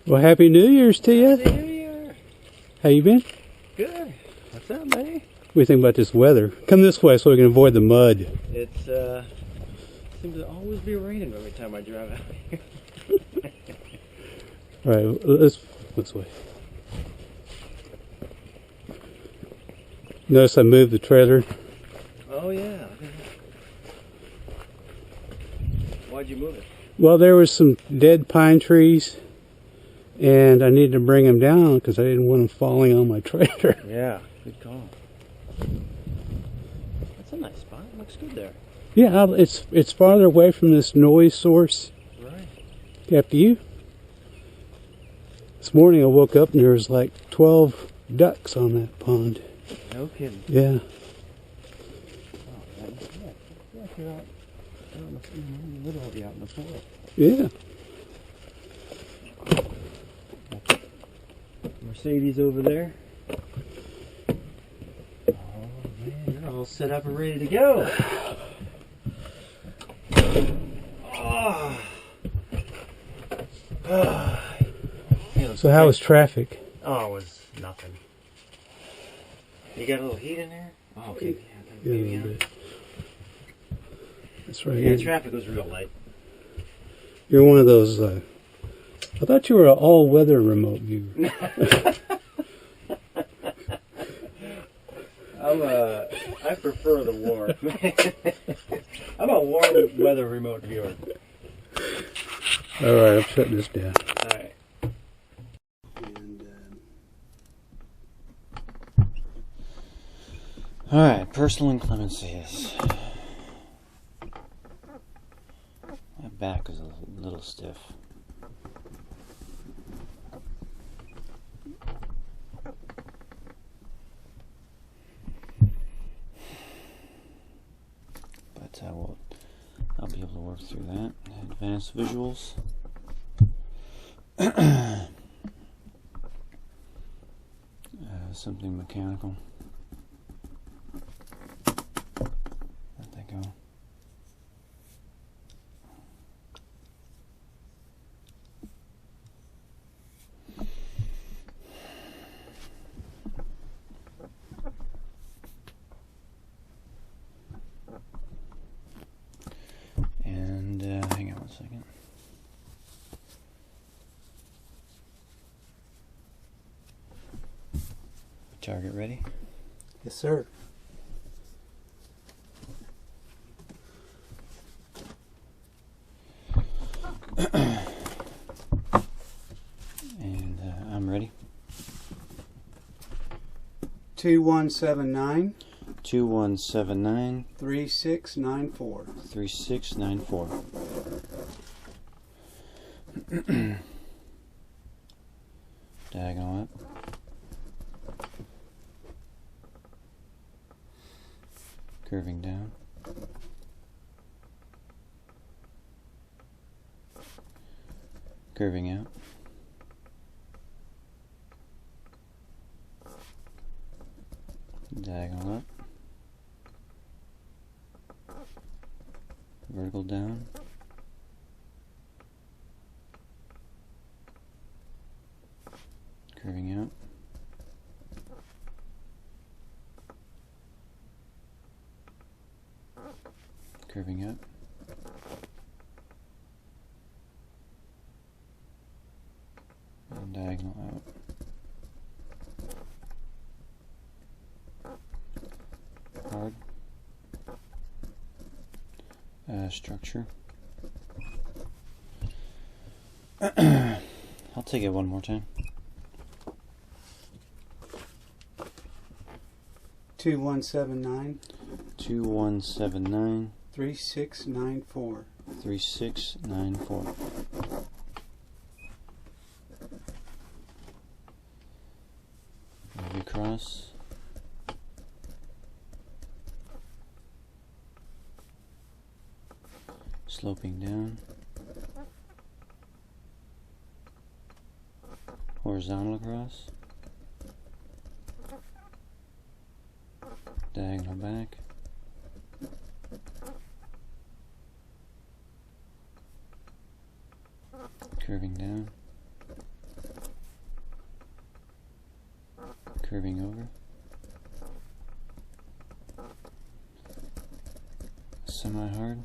Well, Happy New Year's to you. Happy New Year. How you been? Good. What's up, buddy? What do you think about this weather? Come this way so we can avoid the mud. It's seems to always be raining every time I drive out here. All right, let's this way. Notice I moved the trailer. Oh yeah. Why'd you move it? Well, there was some dead pine trees, and I needed to bring them down because I didn't want them falling on my trailer. Yeah, good call. That's a nice spot. It looks good there. Yeah, it's farther away from this noise source. Right. After you. This morning I woke up and there was like 12 ducks on that pond. No kidding. Yeah. Oh, man. Yeah, you're out in the middle of you out in the forest. Yeah. Mercedes over there. Oh man, you're all set up and ready to go. Oh. So how was traffic? Oh, it was nothing. You got a little heat in there? Oh, okay. Yeah, a little bit. That's right. Yeah, traffic was real light. You're one of those. I thought you were an all-weather remote viewer. I prefer the warm. I'm a warm weather remote viewer. All right, I'm shutting this down. All right. All right, personal inclemencies. My back is a little stiff. But I'll be able to work through that. Advanced visuals. Something mechanical. Let that go. And hang on one second. Target ready? Yes, sir. And I'm ready. 2179 2179 3694. 3694. Diagonal up. Curving down. Curving out. Diagonal up. Vertical down. Curving out. Curving up. And diagonal out. Hard. Structure. I'll take it one more time. 2179 2179 3694. 3694. Move across. Sloping down. Horizontal across. Diagonal back. Curving down. curving over, semi-hard,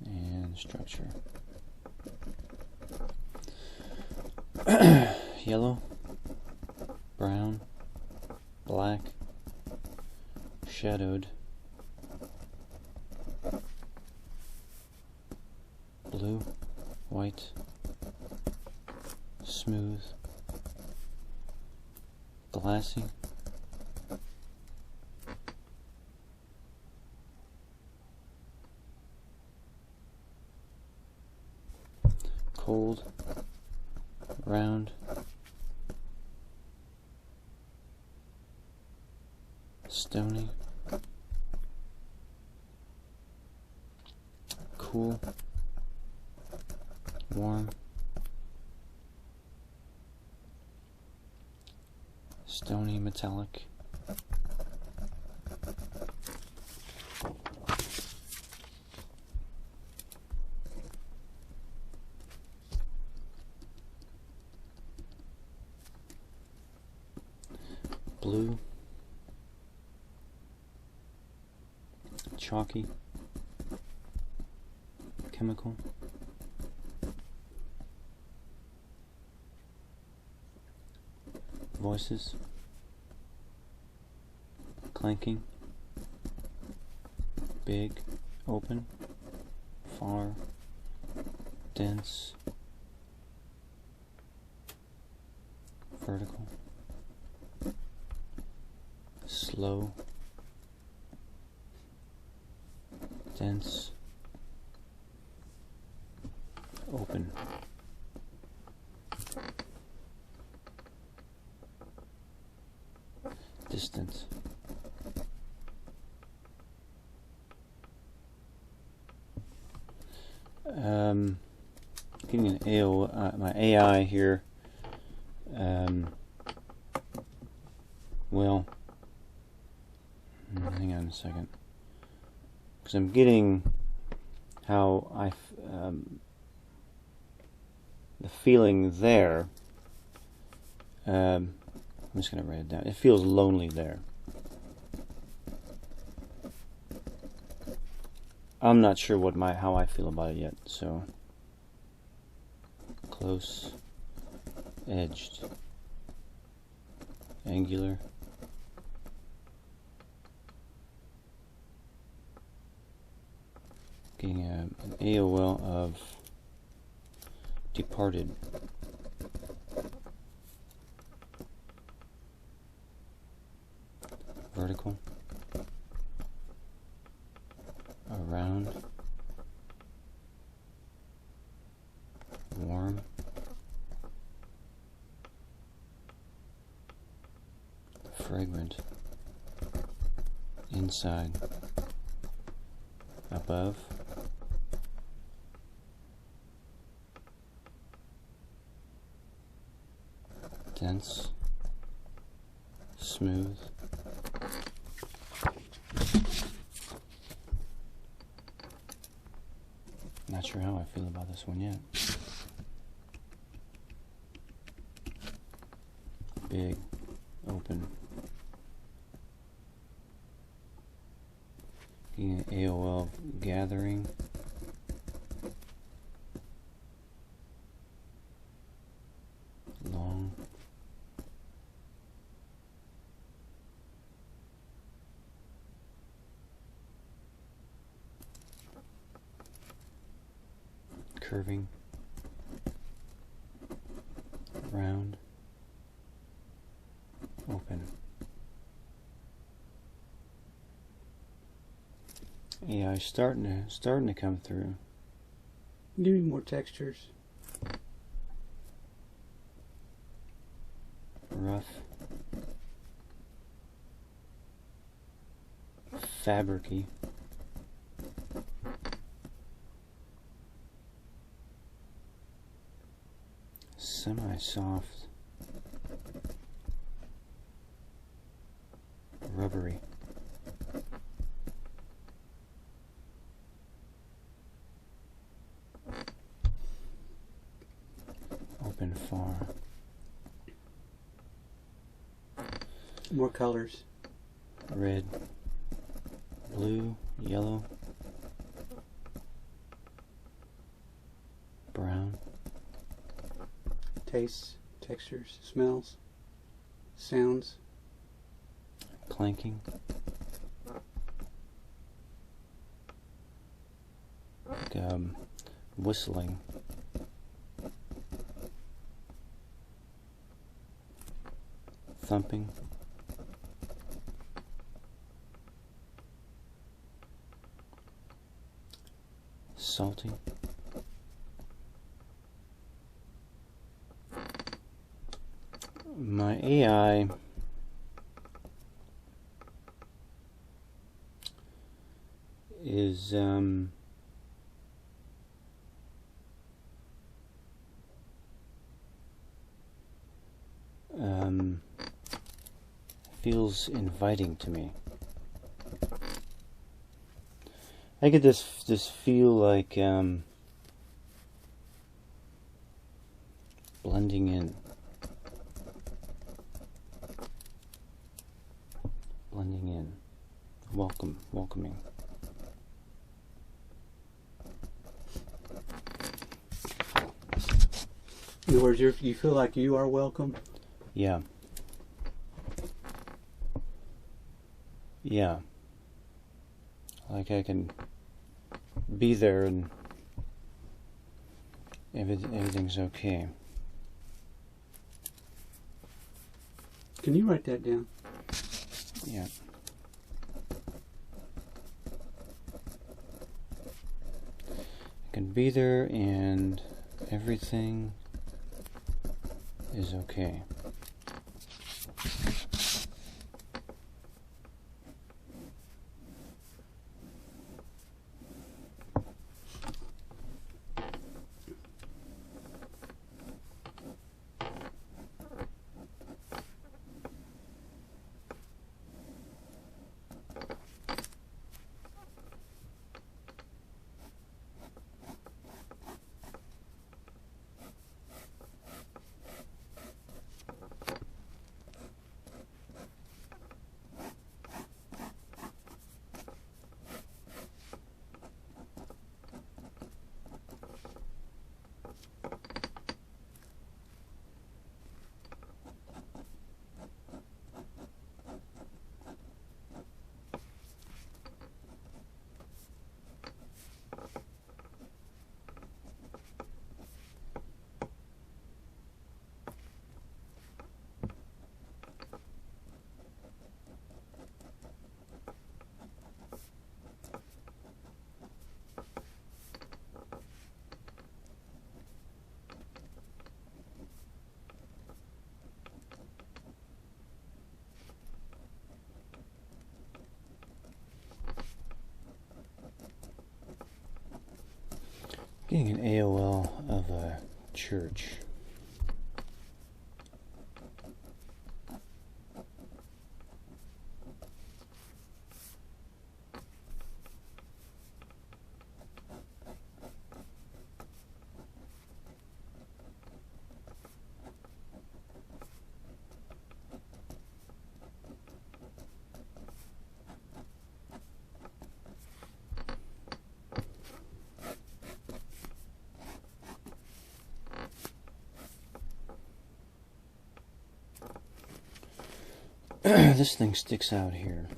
and structure. Yellow, brown, black, shadowed, blue, white, smooth, glassy, cold, round, stony, cool, warm, stony metallic, blue, chalky, chemical, voices, clanking, big, open, far, dense, vertical, slow, dense, open, distant, getting an my AI here, well, hang on a second, because I'm getting how the feeling there, I'm just going to write it down. It feels lonely there. I'm not sure how I feel about it yet, so close, edged, angular, getting an AOL of departed, vertical, around, warm, fragrant, inside, above, dense, smooth, not sure how I feel about this one yet. Big, open, getting an AOL gathering, long, curving, round, open. Yeah, it's starting to come through. Give me more textures. Rough, fabricy, semi-soft, rubbery, open far, More colors. Red, blue, yellow, brown. Tastes, textures, smells, sounds. Clanking. Like, whistling. Thumping. Salty. My AI is feels inviting to me. I get this feel like blending in. Blending in. Welcoming. In other words, you feel like you are welcome? Yeah. Yeah. Like I can be there and everything's okay. Can you write that down? Yeah. I can be there and everything is okay. Getting an AOL of a church. This thing sticks out here.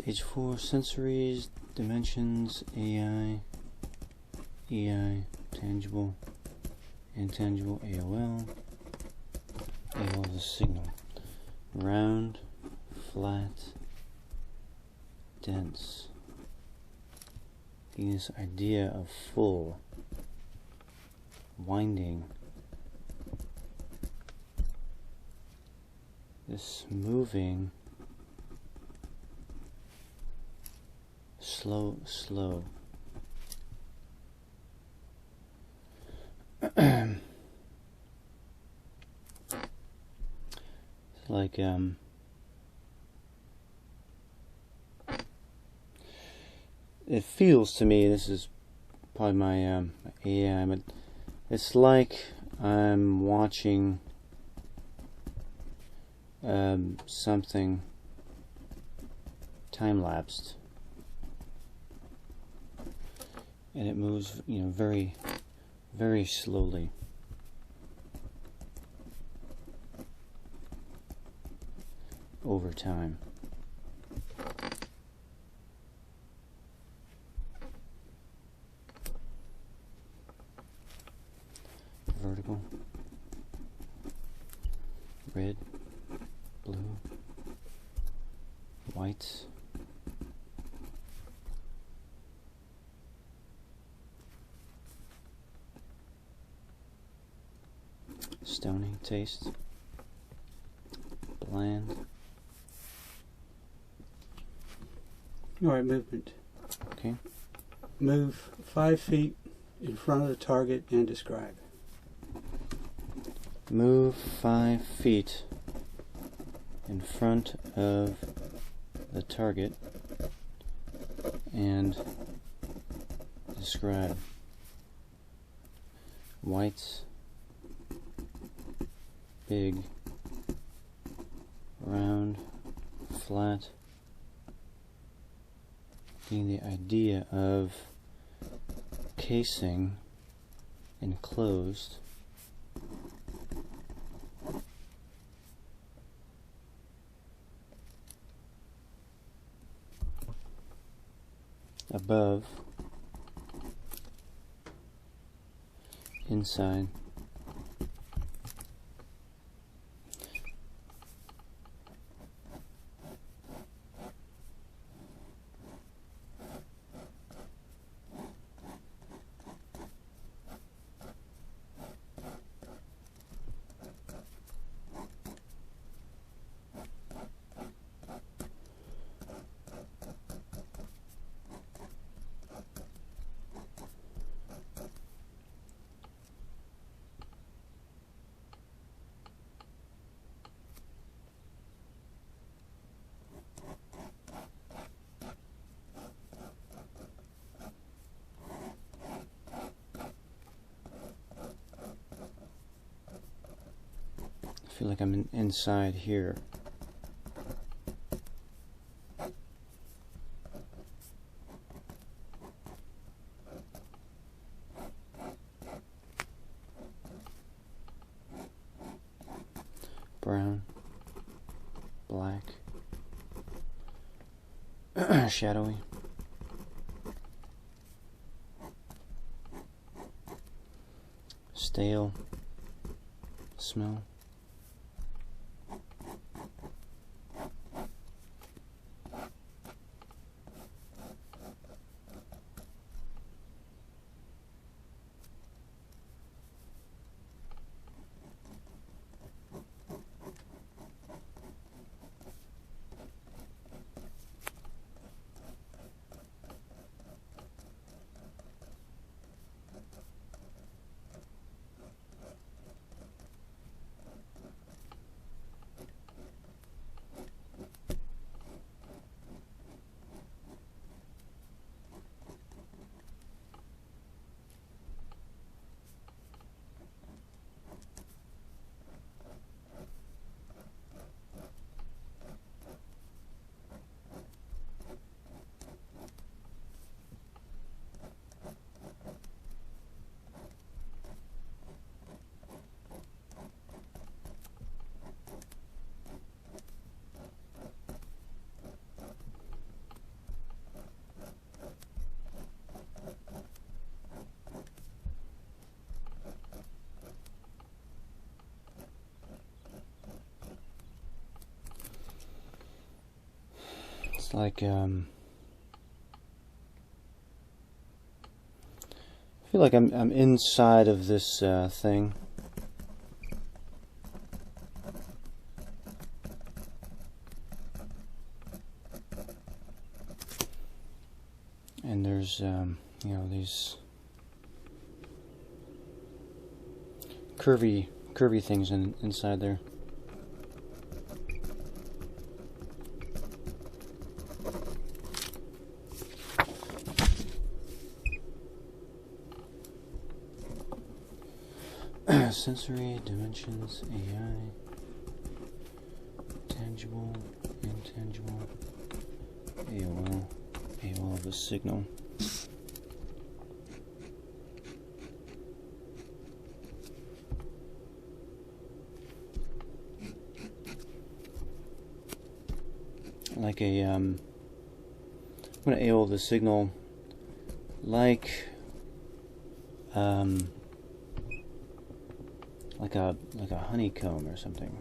Stage 4, sensories, dimensions, AI, EI, tangible, intangible, AOL. AOL is a signal. Round, flat, dense. Getting this idea of full, winding, this moving, slow. Like it feels to me, this is probably my AI, but it's like I'm watching something time-lapsed, and it moves, very, very slowly. Over time. Vertical, red, blue, white, stony taste, bland. Alright, movement. Okay. Move 5 feet in front of the target and describe. Move 5 feet in front of the target and describe. Whites, big, round, flat. Getting the idea of casing enclosed. Above, inside, I feel like I'm inside here. Brown, black, shadowy. Stale smell. It's like I feel like I'm inside of this thing. And there's you know, these curvy things inside there. Sensory, dimensions, AI, tangible, intangible, AOL of the signal. Like a I'm gonna AOL the signal like like a honeycomb or something.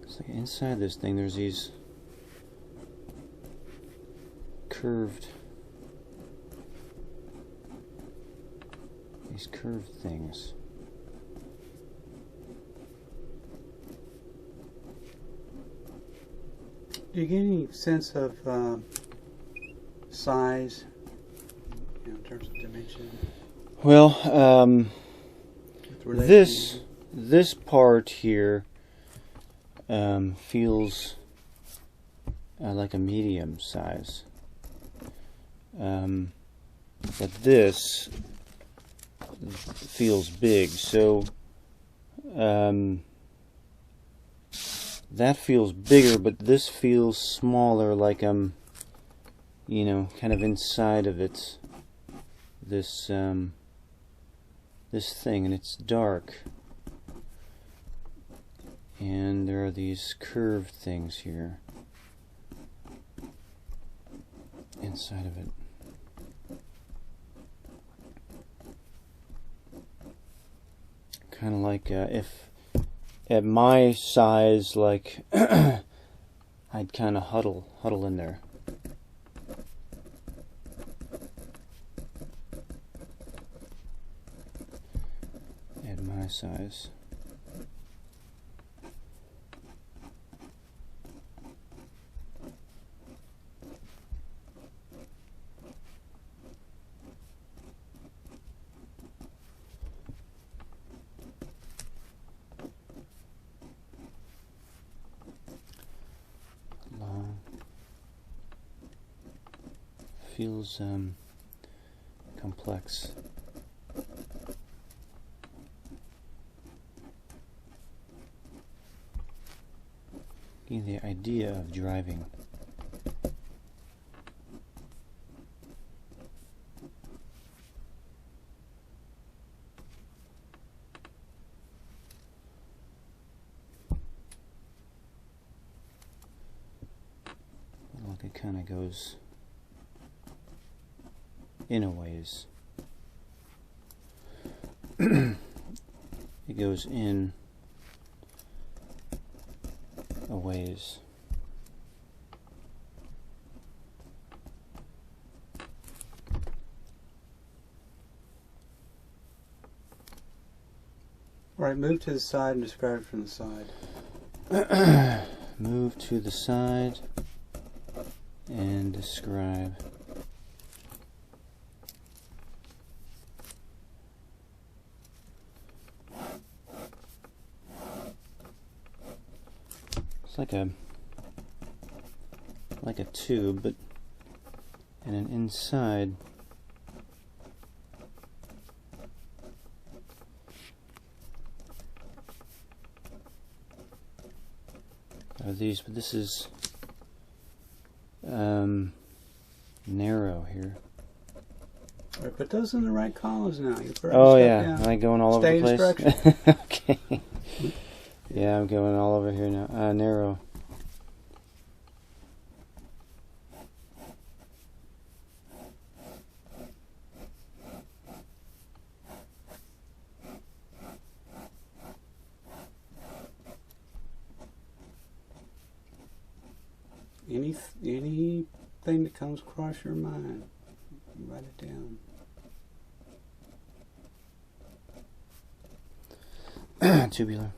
So inside this thing there's these curved things. Do you get any sense of size, you know, in terms of dimension? Well, this part here feels like a medium size, but this feels big. So that feels bigger, but this feels smaller, like I'm, you know, kind of inside of it. This thing, and it's dark. And there are these curved things here inside of it. Kind of like if at my size, like I'd kind of huddle in there. At my size. Feels complex. Getting the idea of driving. Like it kind of goes in a ways. It goes in a ways. Alright, move to the side and describe from the side. Move to the side and describe. It's like a tube, but and an inside. Are these? But this is narrow here. Alright, put those in the right columns now. Oh yeah, am I going all over the place? Instruction. Okay. Yeah, I'm going all over here now. Narrow. Anything that comes across your mind, write it down. Tubular.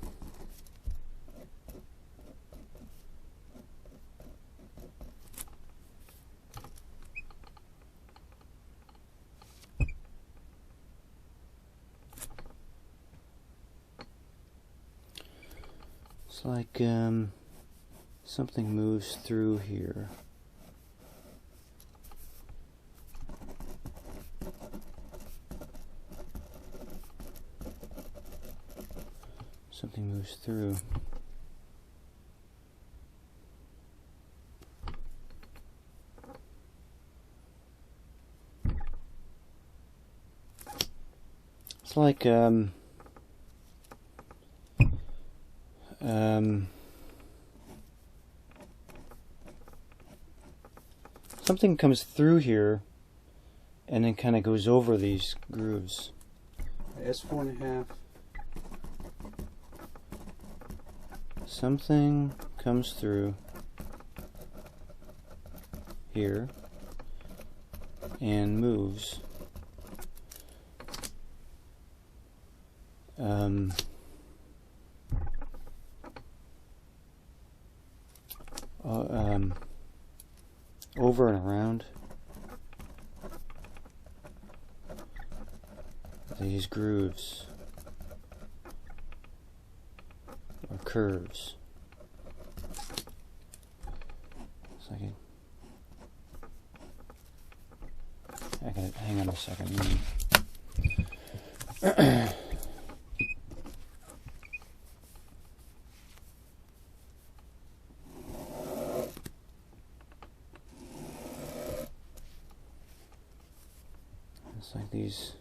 It's like something moves through here. Something moves through. It's like something comes through here and then kind of goes over these grooves. S4.5. Something comes through here and moves. Over and around these grooves or curves. It's like I gotta hang on a second. It's like these.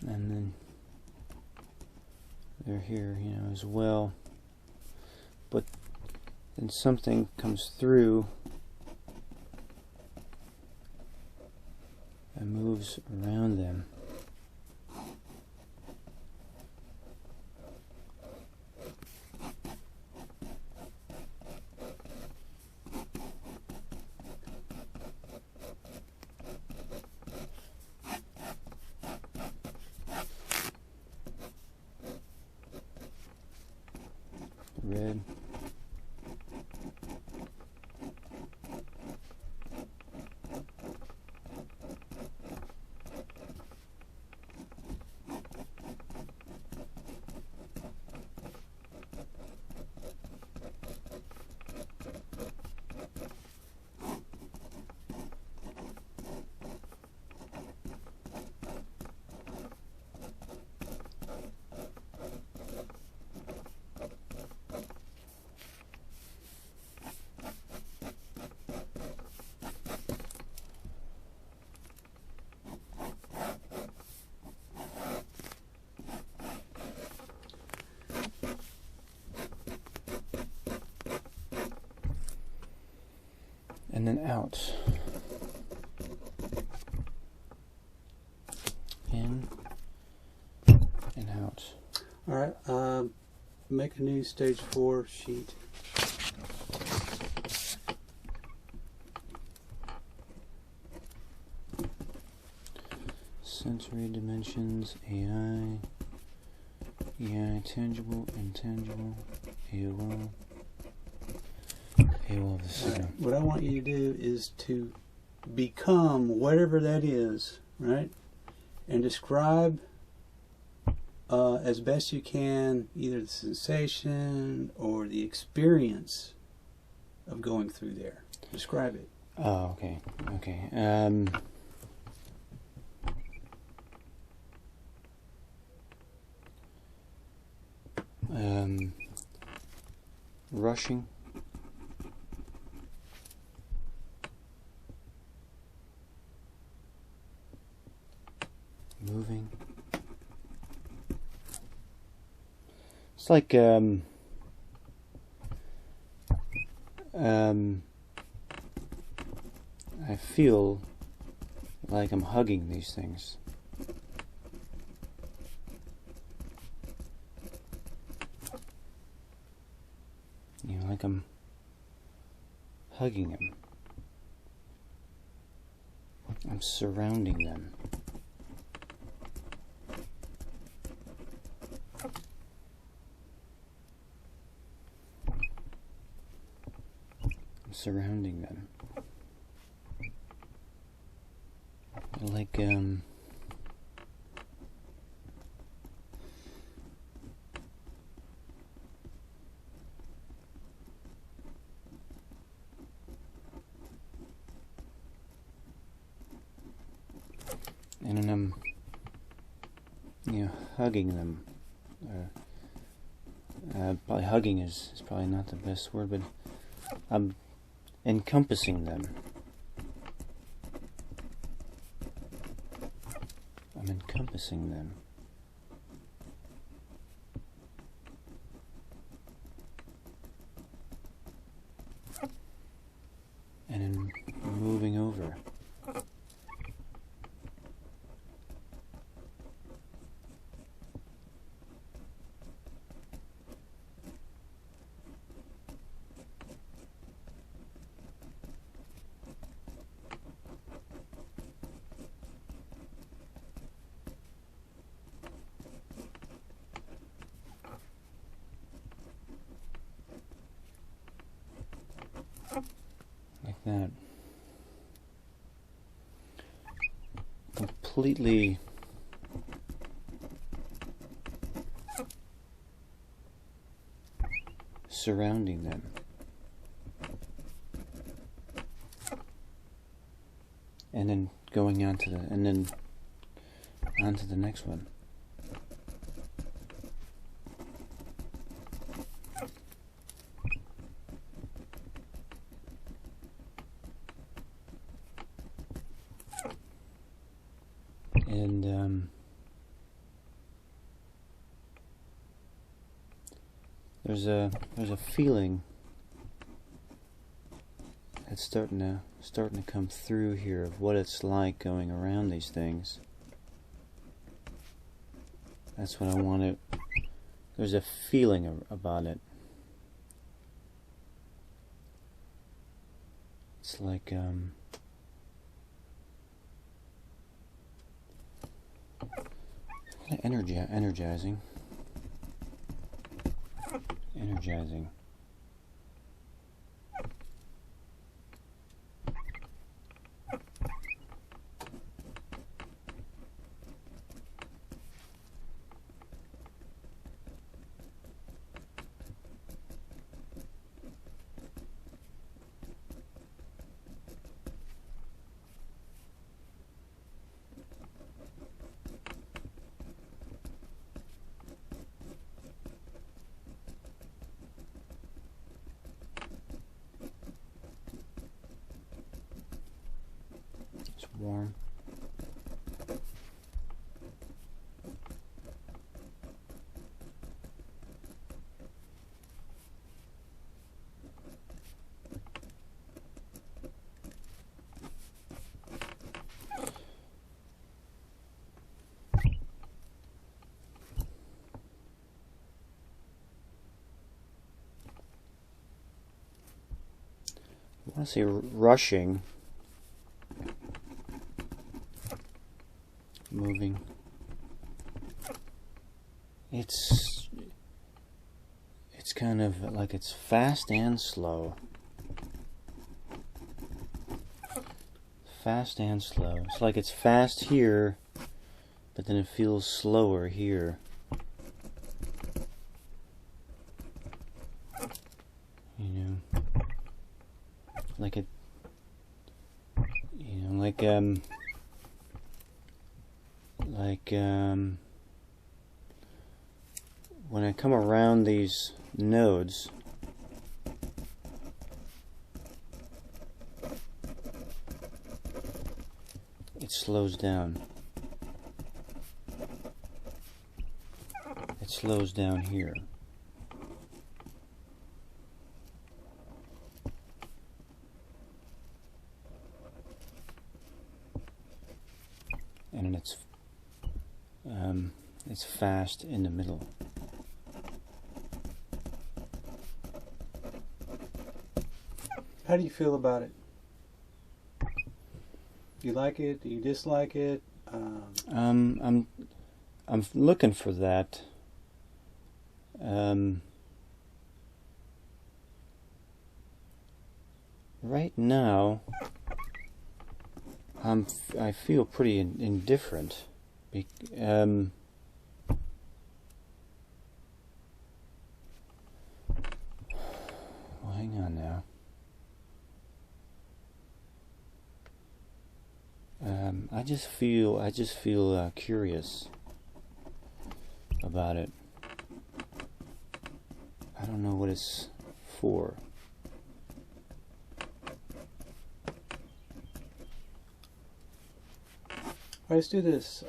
And then they're here, you know, as well. But then something comes through and moves around them. Red. and then out. In and out. Alright, make a new stage 4 sheet. Sensory dimensions, AI, tangible, intangible, AOL. AOL of the signal. What I want you to do is to become whatever that is, right? And describe as best you can either the sensation or the experience of going through there. Describe it. Oh, okay. Okay. Rushing. Moving. It's like I feel like I'm hugging these things. You know, like I'm hugging them. I'm surrounding them. I'm surrounding them. Like, and then I'm, you know, hugging them. Probably hugging is probably not the best word, but I'm encompassing them. I'm encompassing them. And then moving over. Like that. Completely surrounding them. And then going on to the onto the next one. And there's a feeling that's starting to come through here of what it's like going around these things. That's what I want to. There's a feeling about it. It's like energizing. It's warm. want to say rushing, moving. It's kind of like it's fast and slow. Fast and slow. It's like it's fast here, but then it feels slower here. You know, like it, you know, when I come around these nodes, it slows down. It slows down here. And it's fast in the middle. How do you feel about it? Do you like it? Do you dislike it? I'm looking for that. Right now, I feel pretty indifferent. Well, hang on now. I just feel curious about it. I don't know what it's for. Let's do this.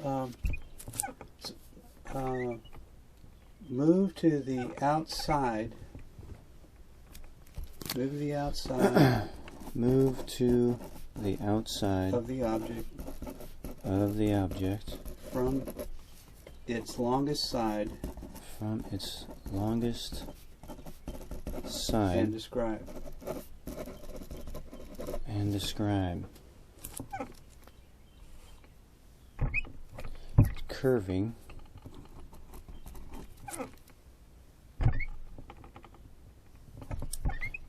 Move to the outside. Move to the outside. Move to the outside of the object. Of the object. From its longest side. From its longest side. And describe. And describe. Curving.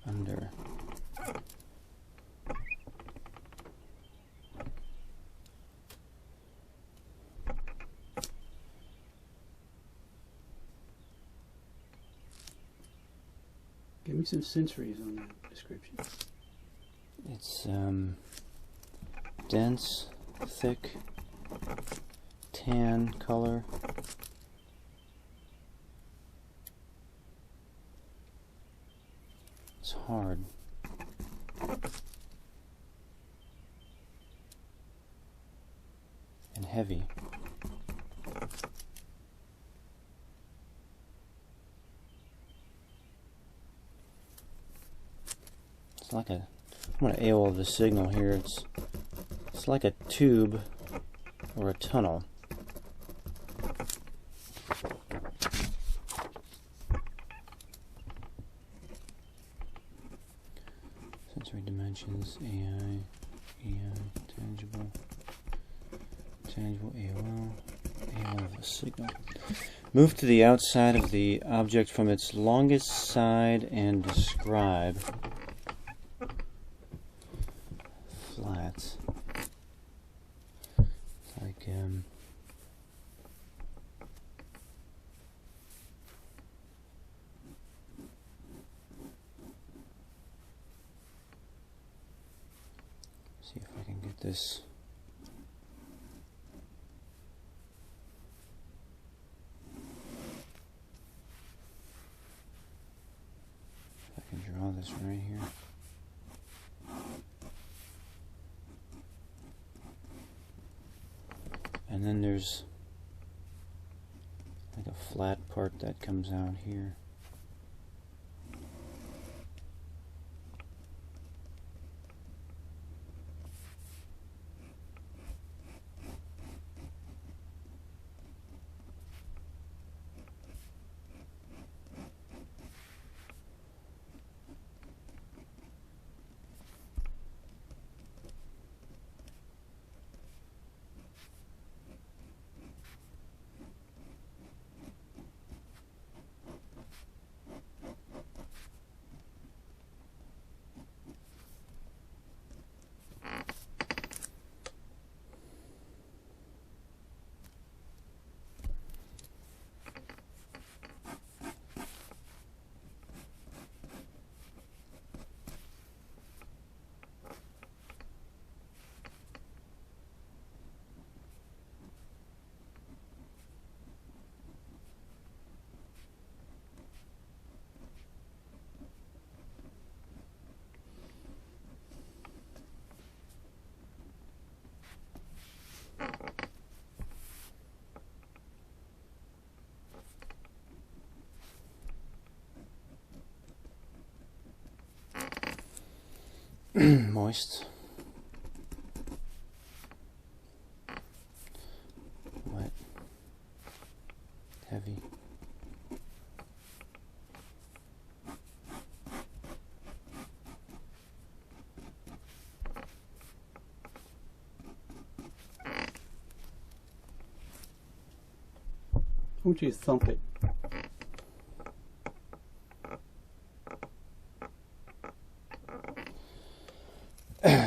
Under. Give me some sensories on that description. It's dense, thick, tan color. It's hard. And heavy. It's like a, I'm going to AOL the signal here. It's like a tube or a tunnel. Sensory dimensions, AI, tangible, AOL the signal. Move to the outside of the object from its longest side and describe. Flat. Like see if I can get this. If I can draw this right here. And then there's like a flat part that comes out here. Moist. Wet. Heavy. Won't you thump it?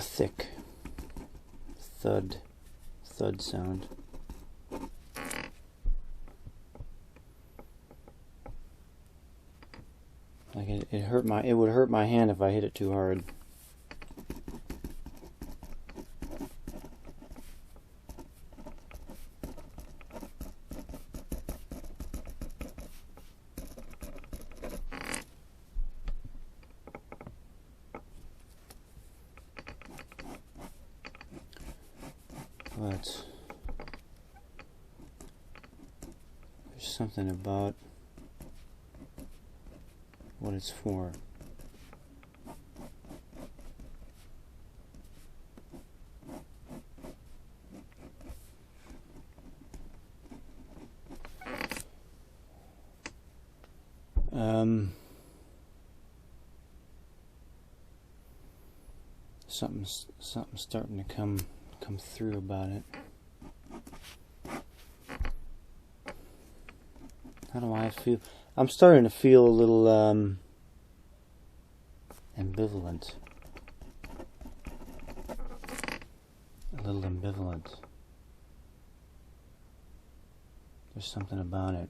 Thick. Thud. Thud sound. Like it would hurt my hand if I hit it too hard. But there's something about what it's for. Something's starting to come through about it. How do I feel? I'm starting to feel a little ambivalent. A little ambivalent. There's something about it.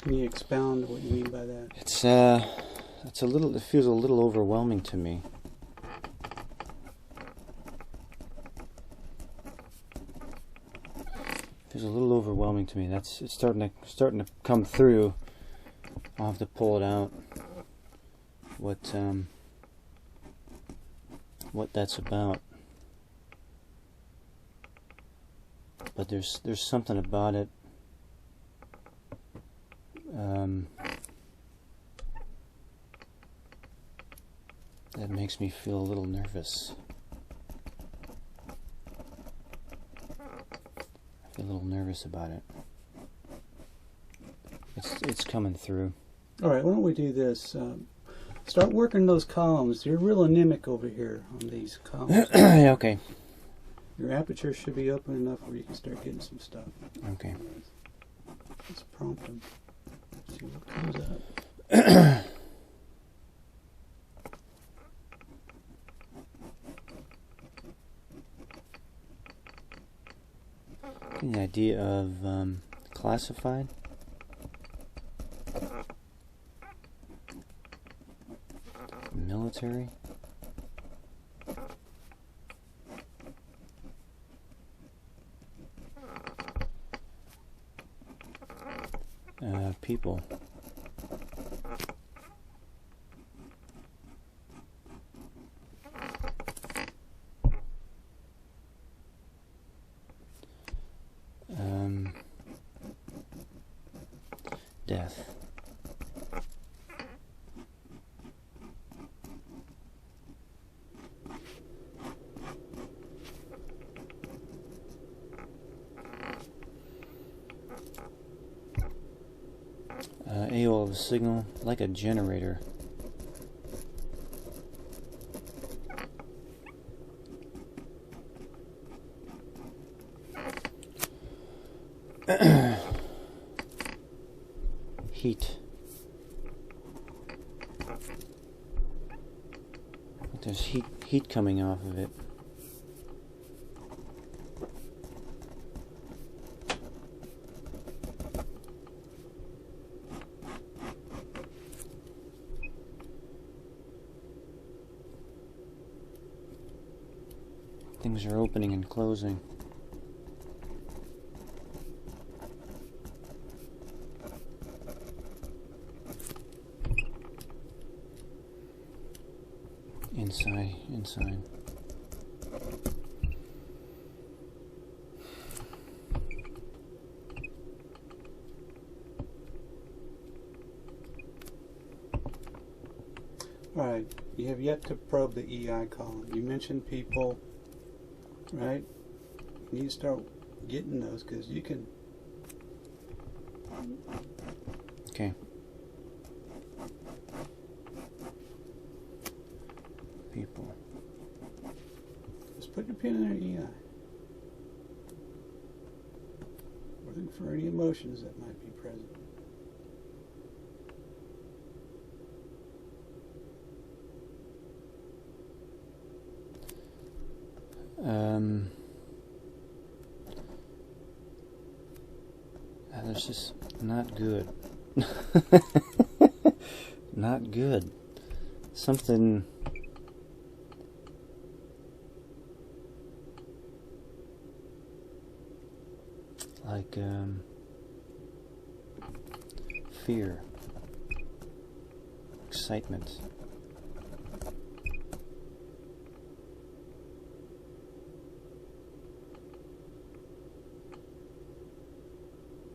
Can you expound what you mean by that? It's a little. It feels a little overwhelming to me. It feels a little overwhelming to me. It's starting to come through. I'll have to pull it out. What that's about. But there's something about it. That makes me feel a little nervous. I feel a little nervous about it. It's coming through. All right, why don't we do this? Start working those columns. You're real anemic over here on these columns. Okay. Your aperture should be open enough where you can start getting some stuff. Okay. Let's prompt them. See what comes up. The idea of classified. Military. People. Death. AO of a signal, like a generator. Heat. There's heat coming off of it. Things are opening and closing. Inside. Alright, you have yet to probe the EI column. You mentioned people, right? You need to start getting those because you can. Okay. People. Just put your pin in their EI. Looking for any emotions that might be present. That's just not good. Not good. Something like fear, excitement.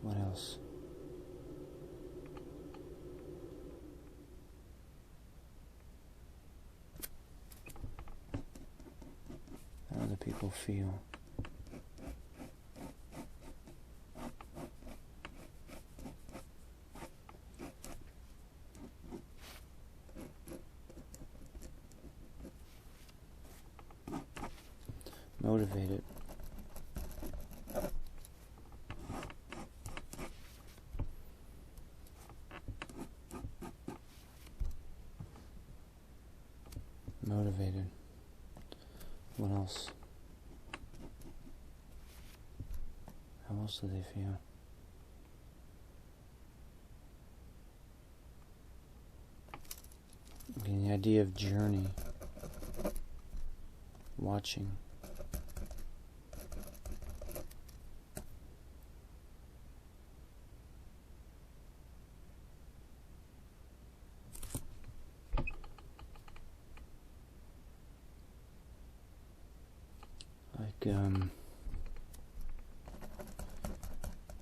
What else? How do people feel? Motivated. Motivated. What else? How else do they feel? Getting the idea of journey. Watching.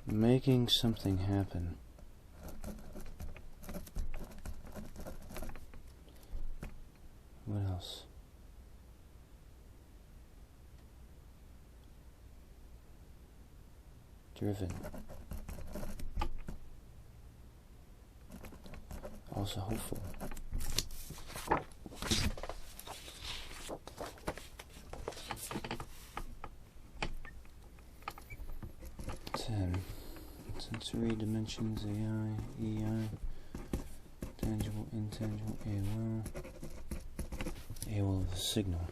Making something happen. What else? Driven. Also hopeful. Sensory dimensions, AI, EI, tangible, intangible, AOL. AOL is a signal.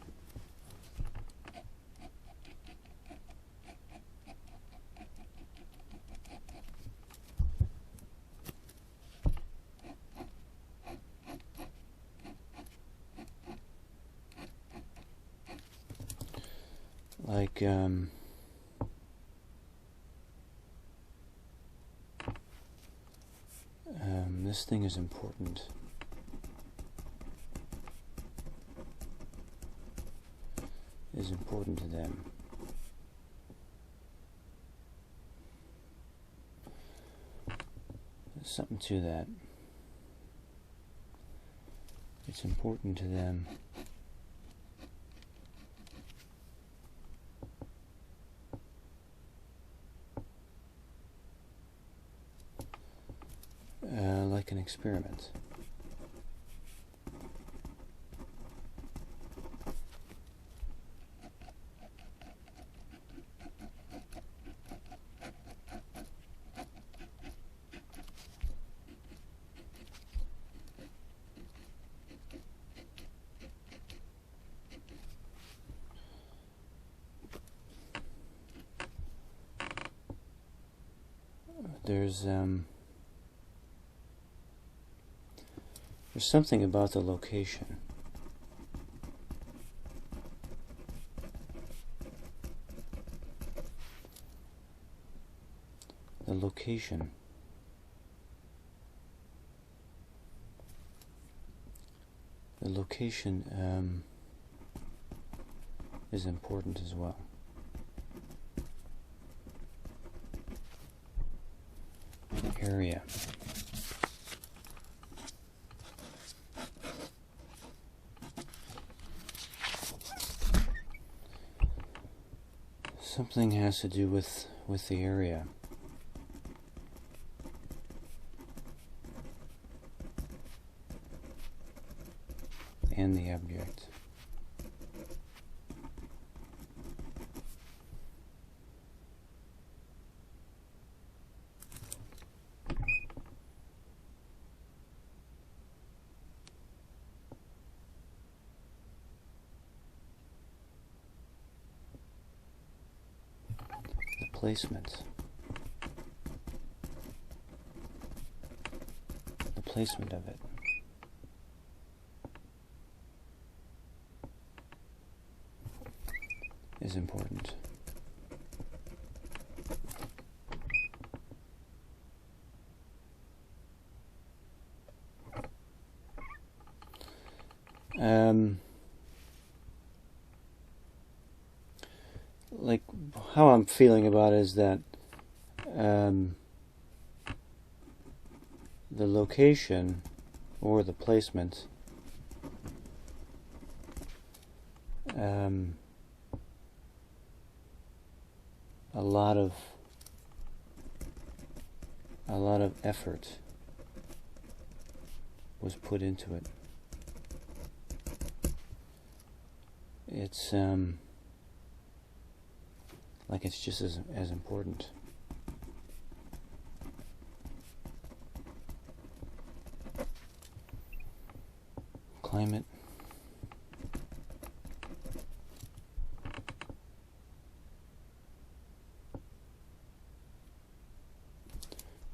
Like, this thing is important. Is important to them. There's something to that. It's important to them. Like an experiment. There's something about the location. The location. The location is important as well. Area. Something has to do with the area. And the object. The placement. The placement of it. Is important. Like how I'm feeling about it is that the location or the placement a lot of effort was put into it. It's like it's just as important. Climate.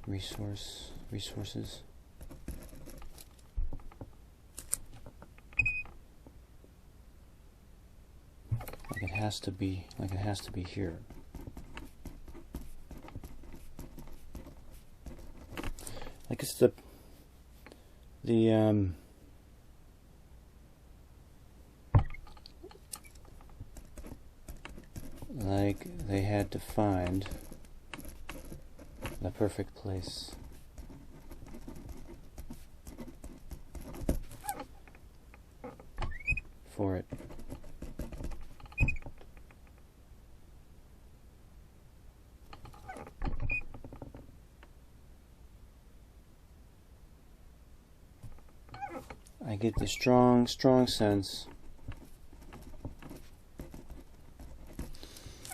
Resources. Like it has to be here. Like it's the like they had to find the perfect place. For it. I get the strong sense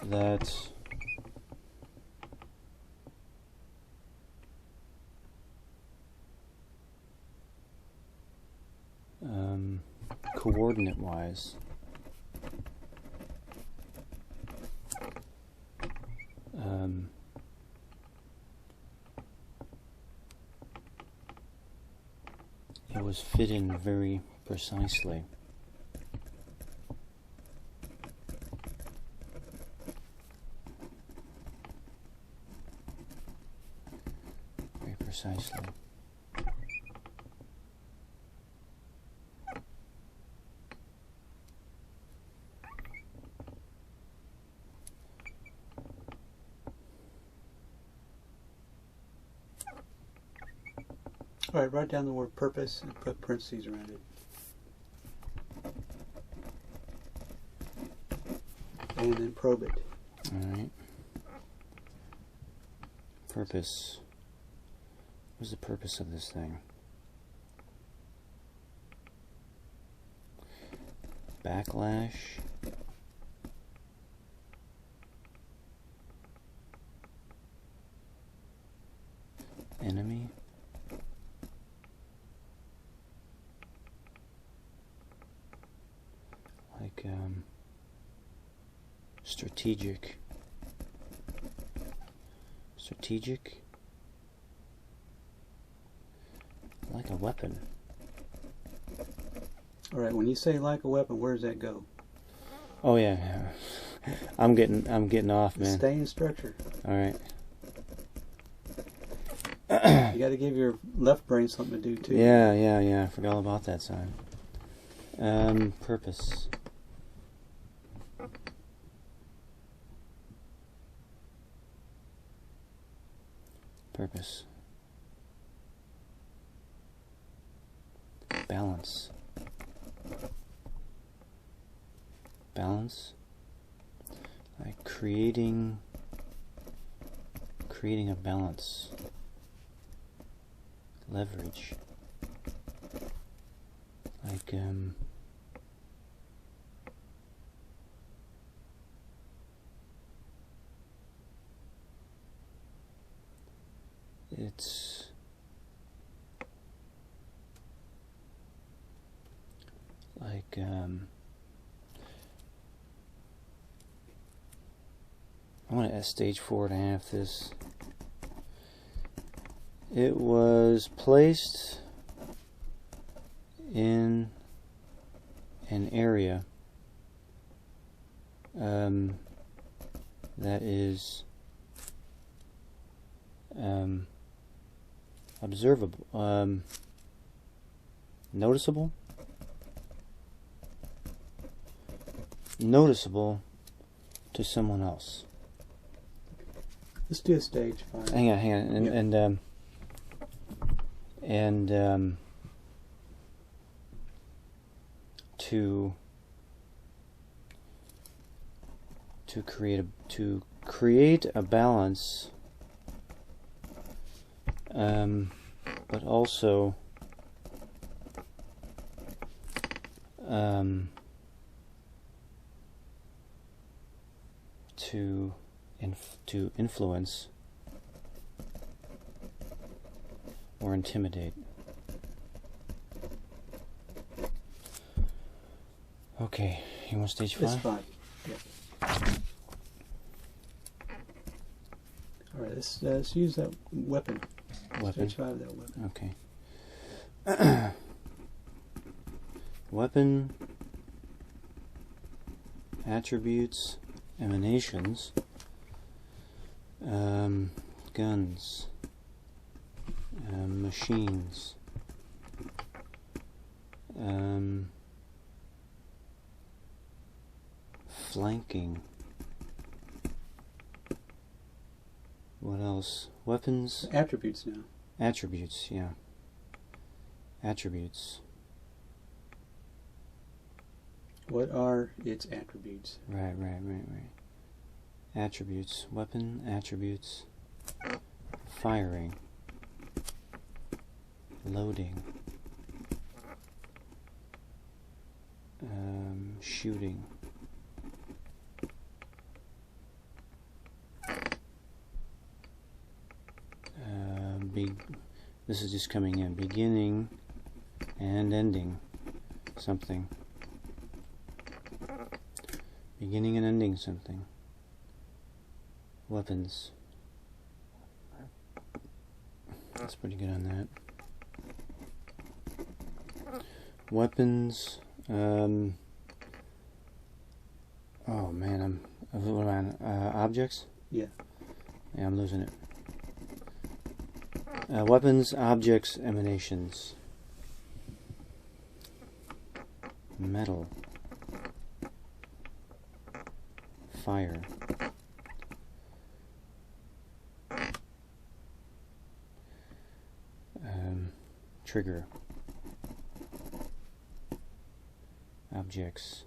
that coordinate-wise, it was fit in very precisely. Very precisely. All right, write down the word purpose and put parentheses around it. And then probe it. All right. Purpose. What's the purpose of this thing? Backlash. Enemy. Like strategic. Like a weapon. All right, when you say like a weapon, where does that go? Oh yeah. I'm getting off, man. Stay in structure. All right. You got to give your left brain something to do too. Yeah. I forgot all about that side. Purpose. Purpose. Balance. like creating a balance, leverage, like it's like I want to stage 4.5 this. It was placed in an area that is observable, noticeable to someone else. Let's do a stage 5. Hang on, and to create a balance, but also to influence or intimidate. Okay, you want stage 5? That's 5. Yeah. All right, let's use that weapon. Stage 5 of that weapon. Okay. Weapon, attributes, emanations, guns, machines, flanking. What else? Weapons. Attributes now. Attributes, yeah. Attributes. What are its attributes? Right. Attributes. Weapon, attributes. Firing. Loading. Shooting. This is just coming in. Beginning and ending something. Beginning and ending something. Weapons. That's pretty good on that. Weapons. Oh man, what am I on? Objects? Yeah. Yeah, I'm losing it. Weapons, objects, emanations. Metal. Fire. Trigger. Objects.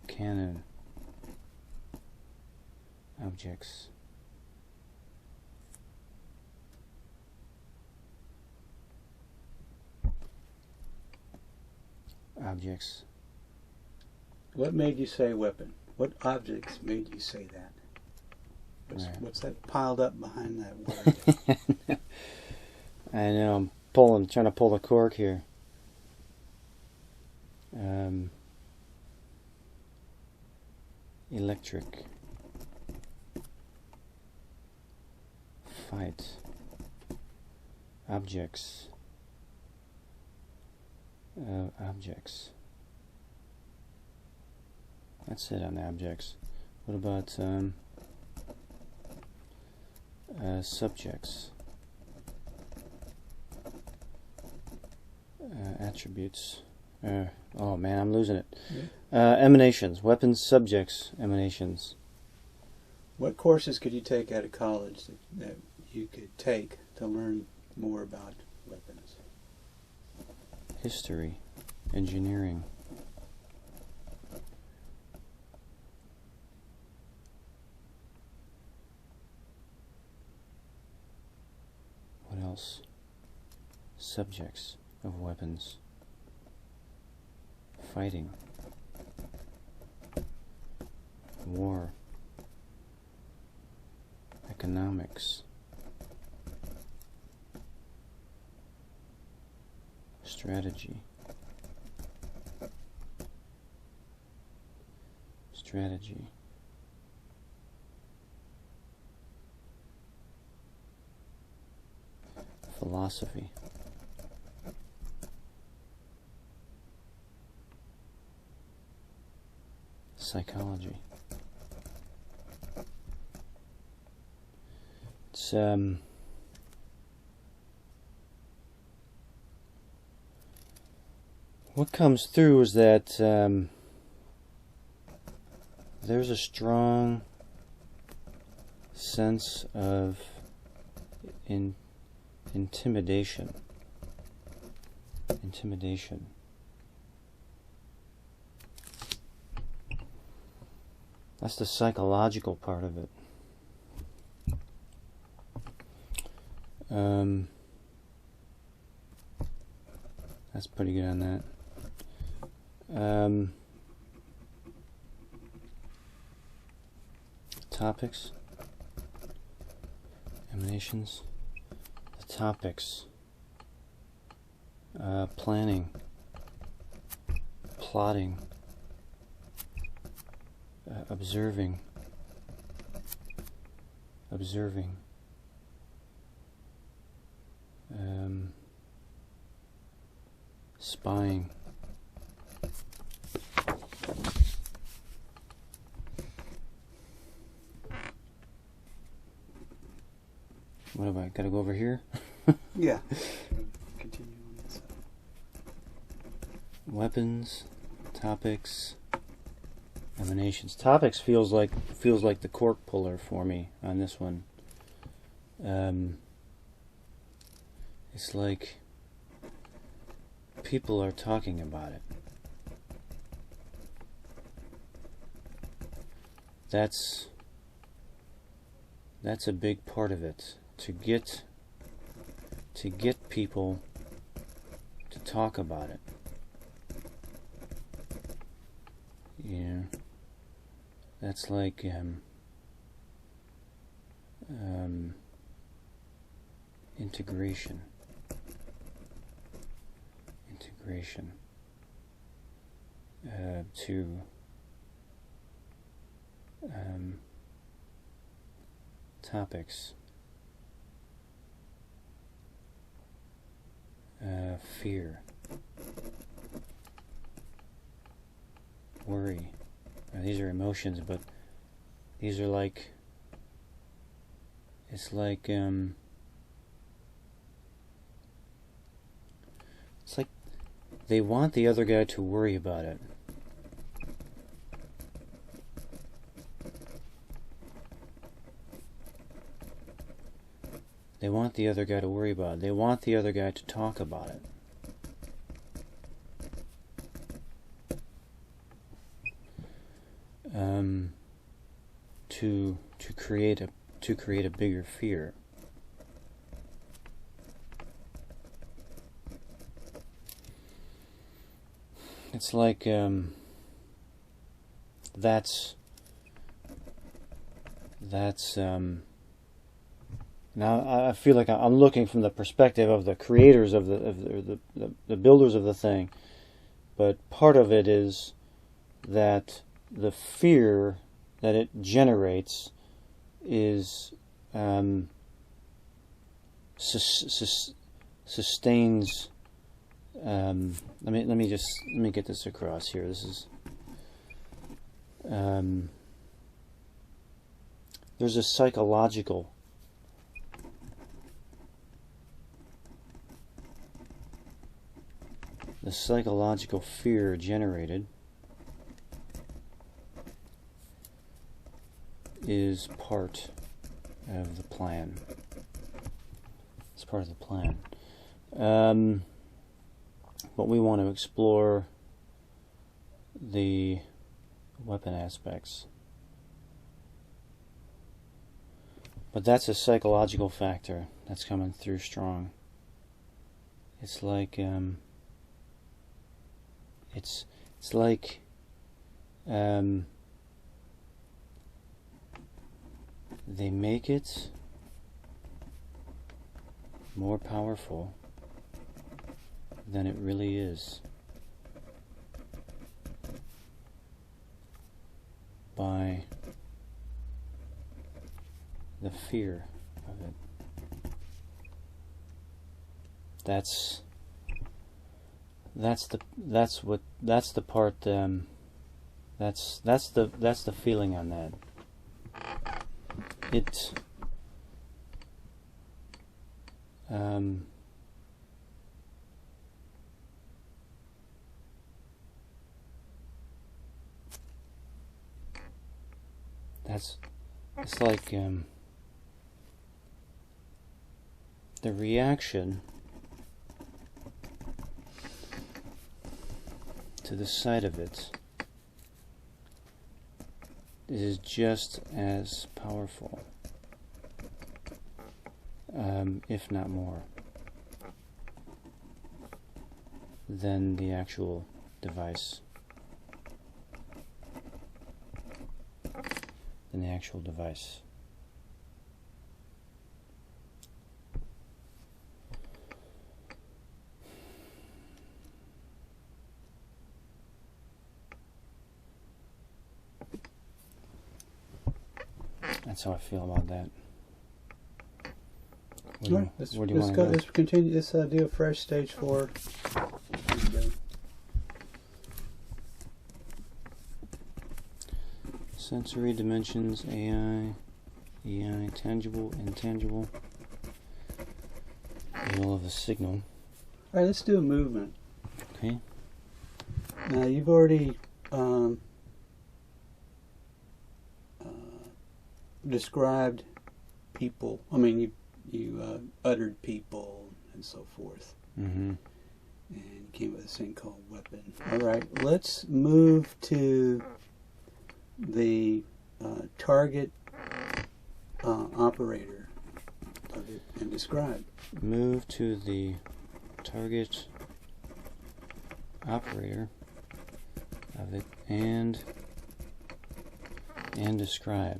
Cannon. Objects. Objects. What made you say weapon? What objects made you say that? What's that piled up behind that word? I know, I'm trying to pull the cork here. Electric. Fight. Objects. Objects. That's it on the objects. What about subjects? Attributes. Oh man, I'm losing it. Yeah. Emanations. Weapons, subjects, emanations. What courses could you take out of college that you could take to learn more about weapons? History. Engineering. subjects of weapons, fighting, war, economics, strategy, philosophy, psychology. It's what comes through is that there's a strong sense of intimidation. That's the psychological part of it. That's pretty good on that. Topics, emanations, the topics, planning, plotting, observing, spying, what have I got to go over here? Yeah. Continue on that side. Weapons, topics, emanations. Topics feels like the cork puller for me on this one. It's like people are talking about it. That's a big part of it. To get people to talk about it. Yeah, that's like integration. To topics. Fear, worry. These are emotions, but these are like, it's like they want the other guy to worry about it. They want the other guy to worry about it. They want the other guy to talk about it. To create a bigger fear. It's like that's now I feel like I'm looking from the perspective of the creators of the builders of the thing, but part of it is that the fear that it generates is sustains. Let me get this across here. This is there's a psychological fear generated is part of the plan. It's part of the plan. But we want to explore the weapon aspects. But that's a psychological factor that's coming through strong. it's like it's like they make it more powerful than it really is by the fear of it. That's the part. That's the feeling on that. It it's like the reaction to the sight of it is just as powerful, if not more, than the actual device. That's how I feel about that. Let's continue. Let's do a fresh stage 4. Sensory dimensions, AI, tangible, intangible. All of a signal. All right, let's do a movement. Okay. Now you've already described people. I mean, you uttered people and so forth. Mm-hmm. And came with this thing called weapon. All right, let's move to the target operator of it and describe. Move to the target operator of it and describe.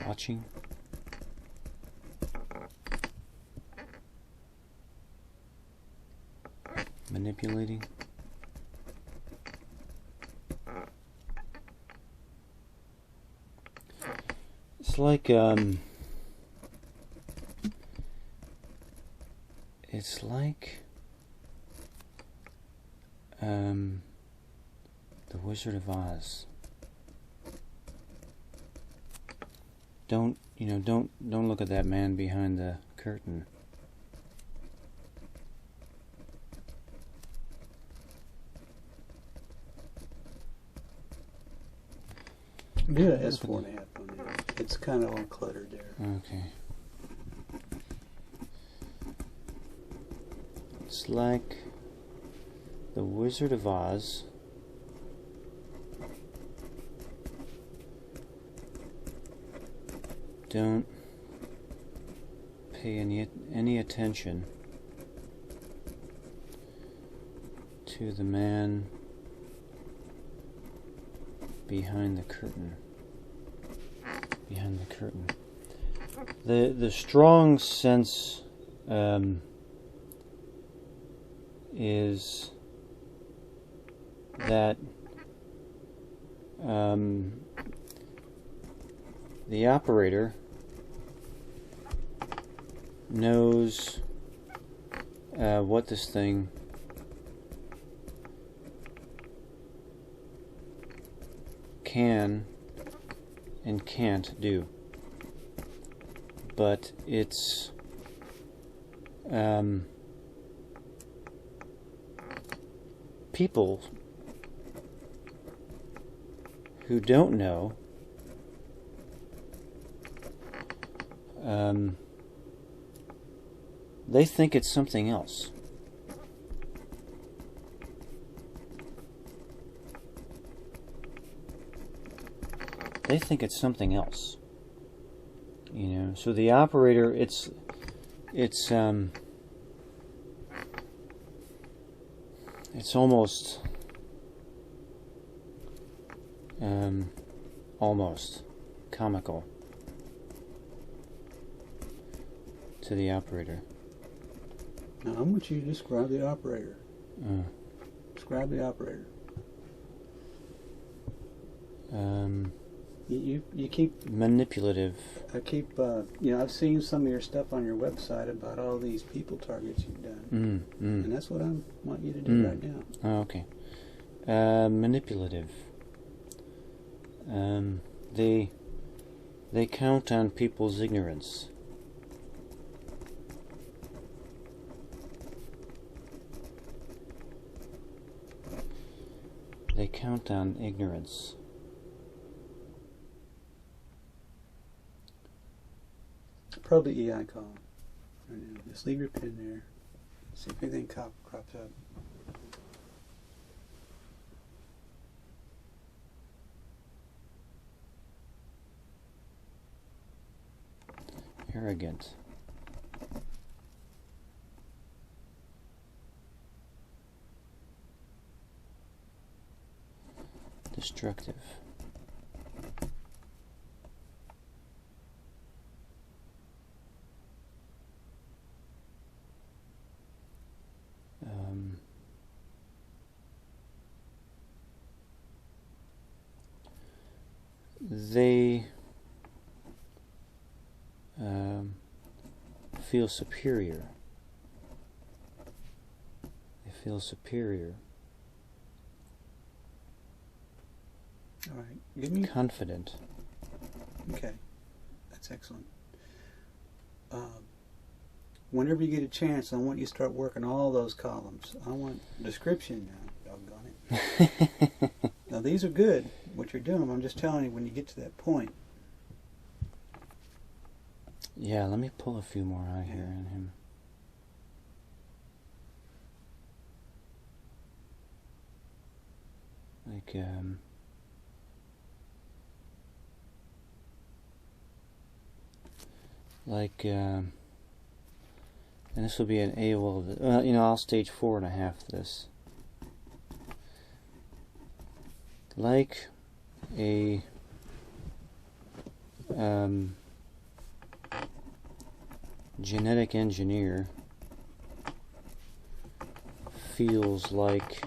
Watching. Manipulating. It's like the Wizard of Oz. Don't look at that man behind the curtain. Do an S4.5 on that. It's kind of all cluttered there. Okay. It's like the Wizard of Oz don't pay any attention to the man behind the curtain. The strong sense is that the operator knows what this thing can and can't do, but it's people who don't know they think it's something else. You know, so the operator, it's almost almost comical to the operator. Now I want you to describe the operator. Describe the operator. You keep manipulative. I keep I've seen some of your stuff on your website about all these people targets you've done, and that's what I want you to do right now. Oh, okay. Manipulative. They count on people's ignorance. They count on ignorance. Probably EI call. Right now. Just leave your pin there. See if anything crops up. Arrogant. Destructive. They feel superior. They feel superior. All right, give me confident. Okay, that's excellent. Whenever you get a chance, I want you to start working all those columns. I want description now, doggone it. Now these are good, what you're doing. I'm just telling you, when you get to that point. Yeah, let me pull a few more out here on him. And this will be an AOL. I'll stage 4.5 this. Like a genetic engineer feels like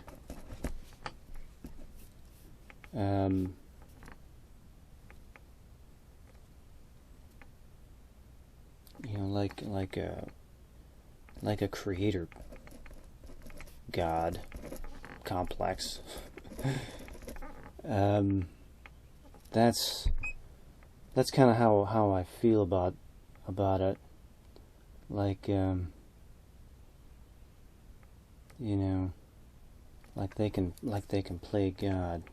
like a creator god complex. That's kind of how I feel about it. Like like they can play God.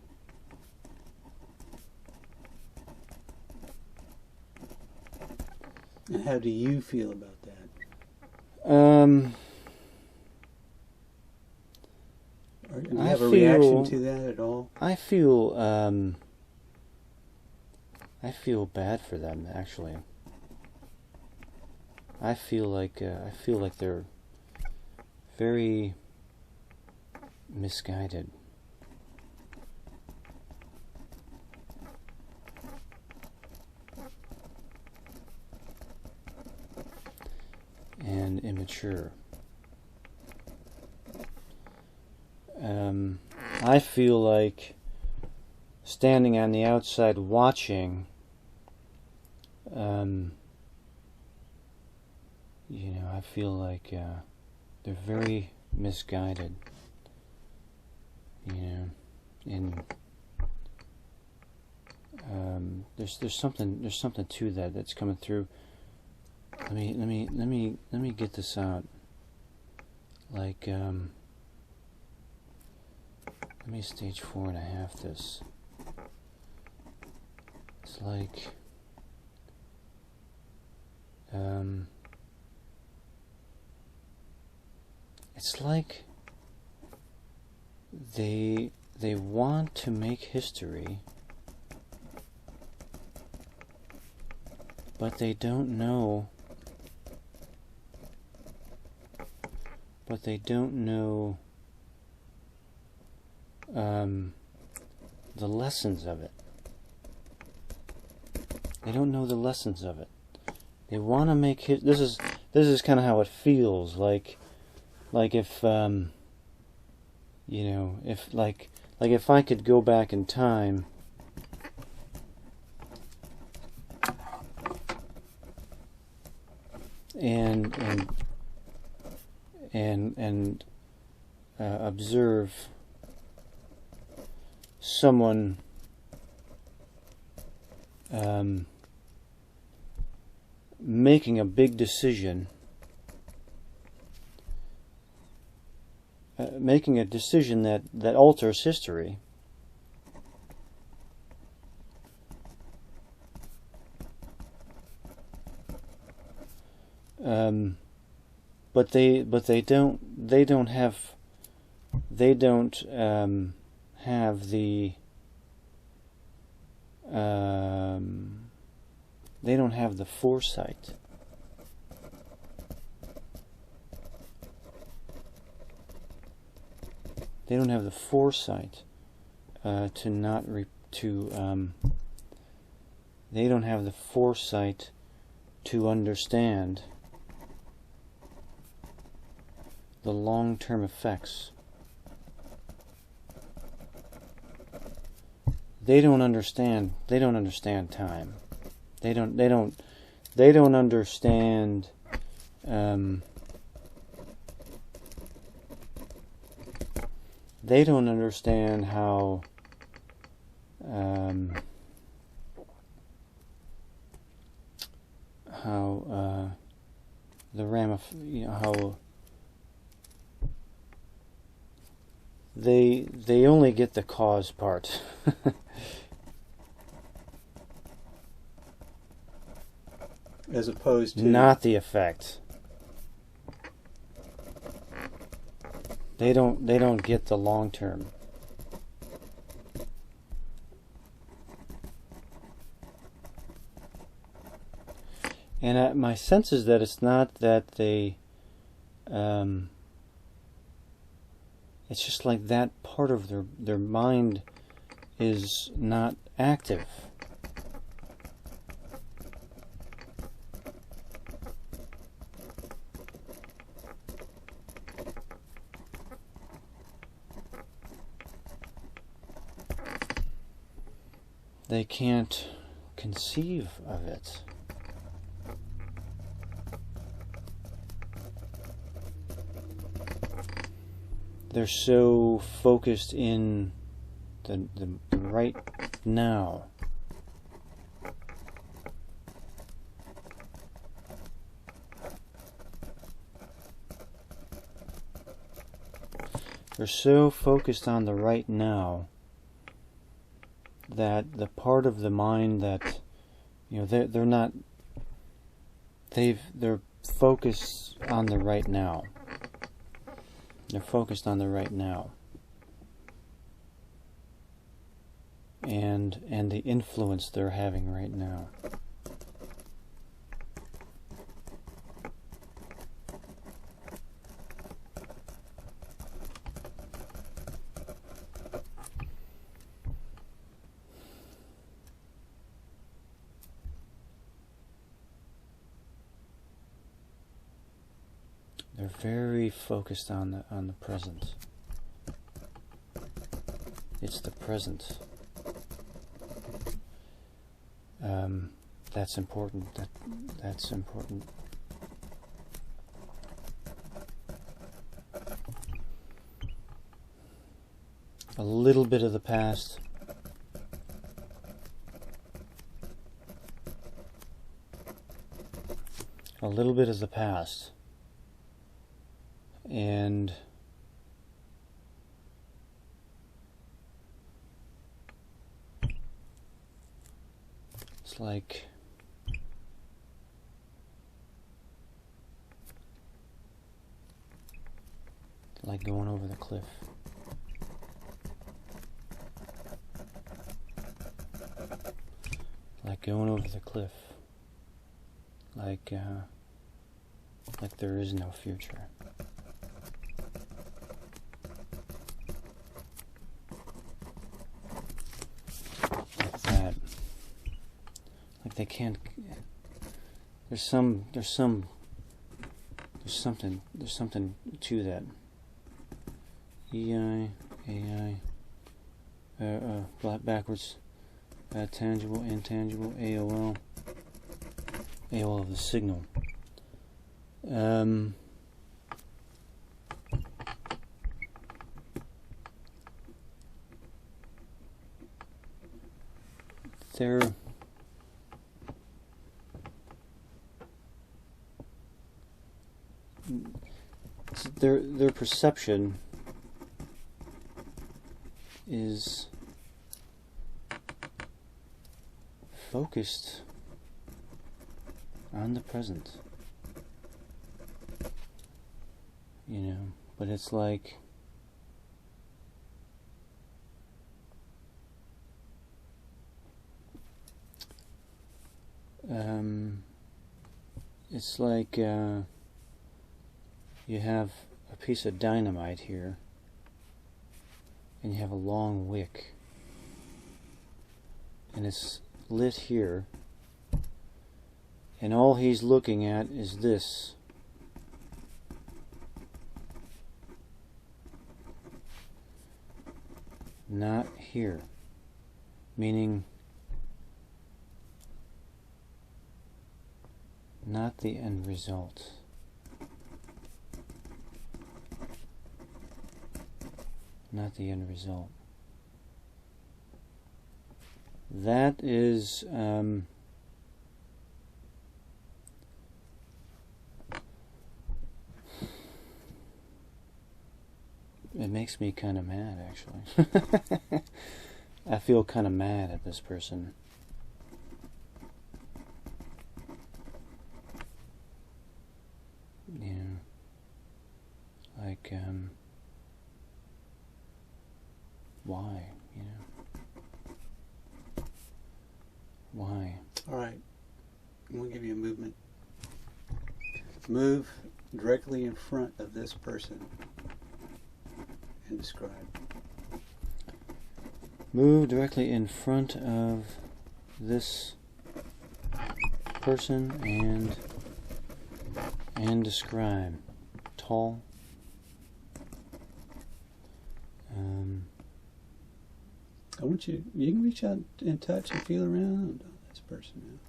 And how do you feel about that? Do you have a reaction to that at all? I feel bad for them, actually. I feel like they're very misguided. And immature. I feel like standing on the outside watching, I feel like they're very misguided, and there's something to that's coming through. Let me get this out. Like let me stage 4.5 this. It's like it's like they want to make history, but they don't know. But they don't know the lessons of it. They don't know the lessons of it. They want to make it. This is kind of how it feels like if you know, if like if I could go back in time and observe someone making a big decision, making a decision that alters history. But they don't have the they don't have the foresight to not they don't have the foresight to understand the long-term effects. They don't understand time. They don't understand they don't understand how how they only get the cause part. As opposed to not the effect. They don't get the long term. And my sense is that it's not that they it's just like that part of their mind is not active. They can't conceive of it. They're so focused in the right now. They're so focused on the right now that the part of the mind that, you know, they're focused on the right now. They're focused on the right now, and the influence they're having right now. They're very focused on the present. It's the present. That's important. That's important. A little bit of the past. A little bit of the past. And it's like going over the cliff. Like going over the cliff. like there is no future. Like that. Like they can't. There's something to that. EI, AI, backwards, tangible, intangible, AOL of the signal. Their perception is focused on the present, you know, but it's like you have a piece of dynamite here and you have a long wick and it's lit here, and all he's looking at is this. Not here. Meaning not the end result. Not the end result. That is it makes me kind of mad, actually. I feel kind of mad at this person. You know, like, why, you know? Why? Alright, I'm going to give you a movement. Move directly in front of this person and describe. Move directly in front of this person and describe. Tall. I want you can reach out and touch and feel around this person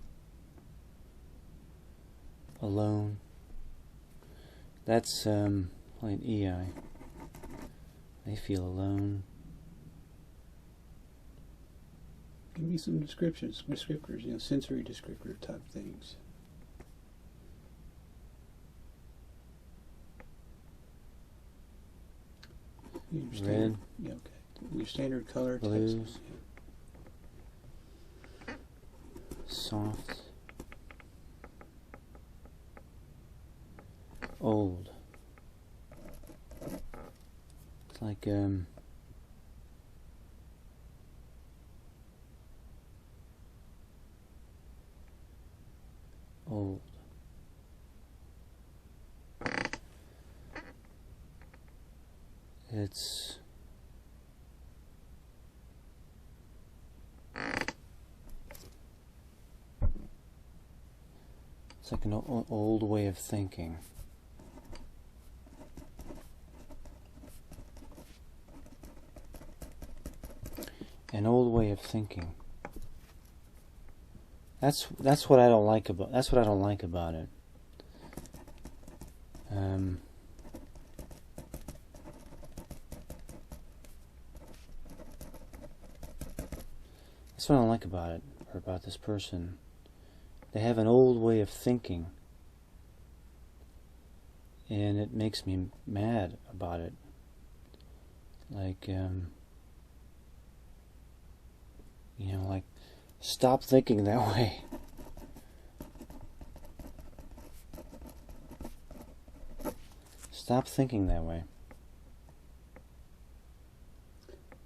now. Alone. That's like an EI. They feel alone. Give me some descriptors, you know, sensory descriptor type things. Red. Yeah, okay. Your standard color Blues. types. Yeah. Soft. Old. It's like old. It's like an old way of thinking. An old way of thinking. That's what I don't like about. That's what I don't like about it. That's what I don't like about it, or about this person. They have an old way of thinking, and it makes me mad about it. Like, you know, like, stop thinking that way. Stop thinking that way.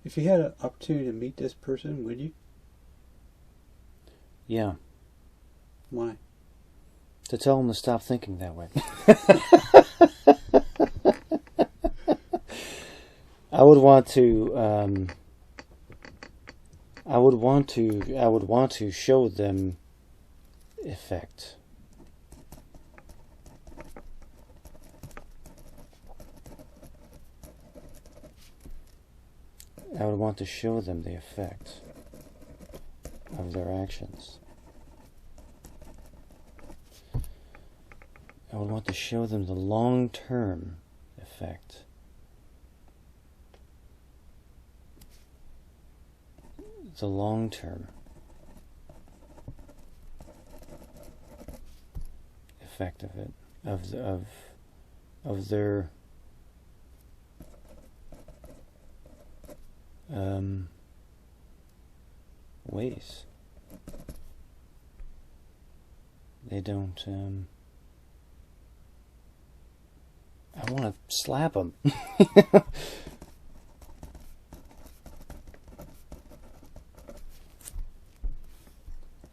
If you had an opportunity to meet this person, would you? Yeah. Why? To tell them to stop thinking that way. I would want to show them effect. I would want to show them the effect of their actions. I would want to show them the long-term effect. The long-term effect of it, of their ways. They don't. I want to slap them.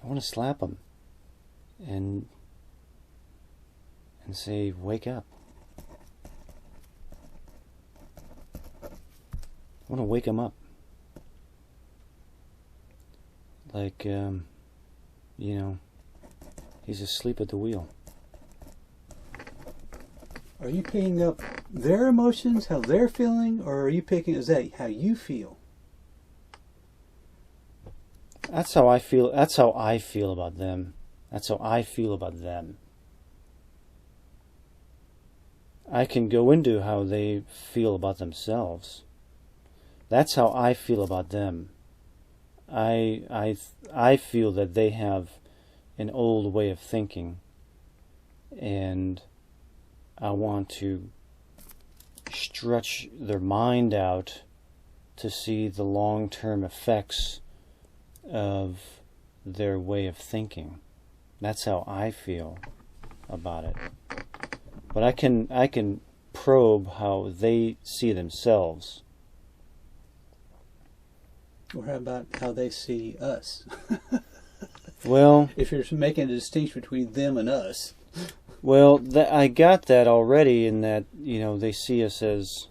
I want to slap them and say, "Wake up." I want to wake them up. Like, he's asleep at the wheel. Are you picking up their emotions, how they're feeling, or are you picking, is that how you feel? That's how I feel. That's how I feel about them. That's how I feel about them. I can go into how they feel about themselves. That's how I feel about them. I feel that they have an old way of thinking, and I want to stretch their mind out to see the long-term effects of their way of thinking. That's how I feel about it. But I can probe how they see themselves. Or how about how they see us? Well, if you're making a distinction between them and us. Well, I got that already in that, they see us as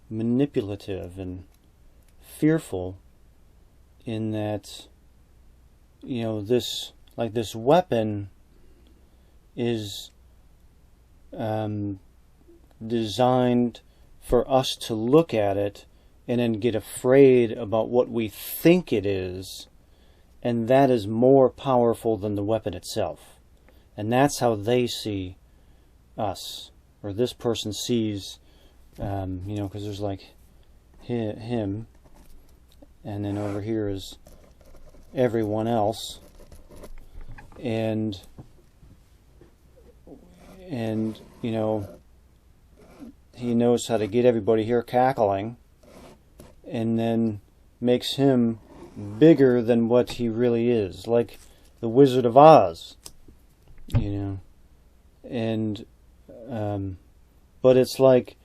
manipulative and fearful in that, this weapon is designed for us to look at it and then get afraid about what we think it is, and that is more powerful than the weapon itself. And that's how they see us, or this person sees, because there's like him, and then over here is everyone else, and he knows how to get everybody here cackling, and then makes him bigger than what he really is, like the Wizard of Oz. And but it's like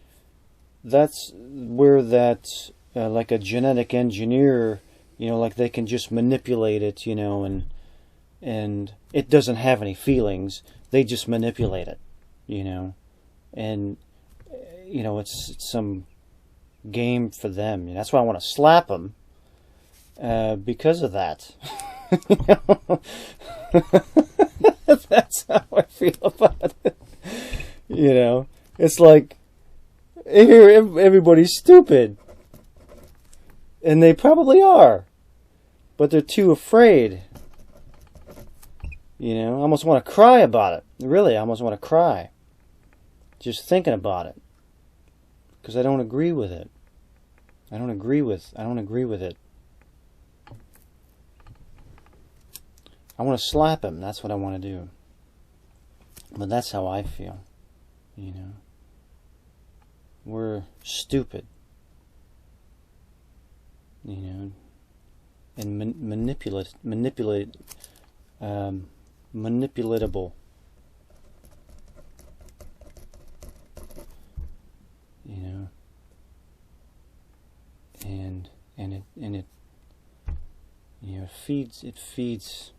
that's where that like a genetic engineer, like they can just manipulate it, and it doesn't have any feelings. They just manipulate it, and it's some game for them. That's why I want to slap them because of that. That's how I feel about it. It's like, here everybody's stupid. And they probably are. But they're too afraid. I almost want to cry about it. Really, I almost want to cry. Just thinking about it. Because I don't agree with it. I don't agree with it. I want to slap him. That's what I want to do. But that's how I feel. We're stupid. And manipulatable. And it feeds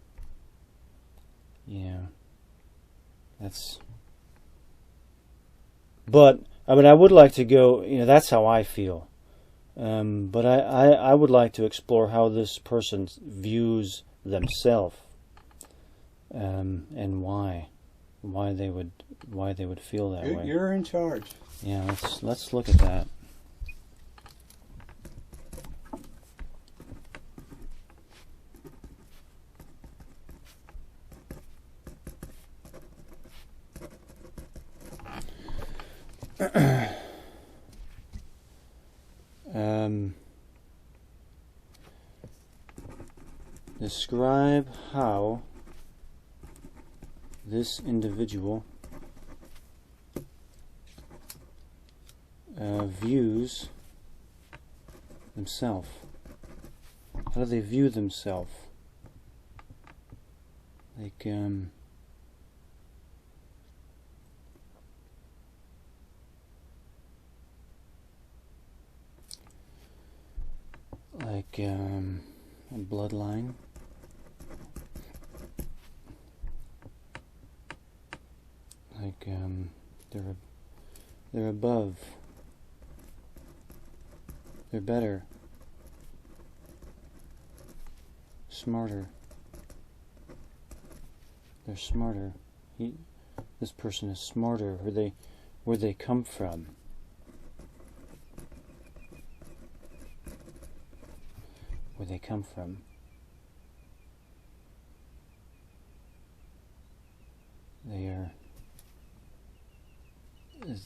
That's. But I mean, I would like to go. That's how I feel. But I would like to explore how this person views themselves, and why they would feel that way. You're in charge. Yeah, let's look at that. Describe how this individual views themselves. How do they view themselves? Like, a bloodline. Like, they're above. They're better. Smarter. They're smarter. This person is smarter. Where they come from. Where they come from.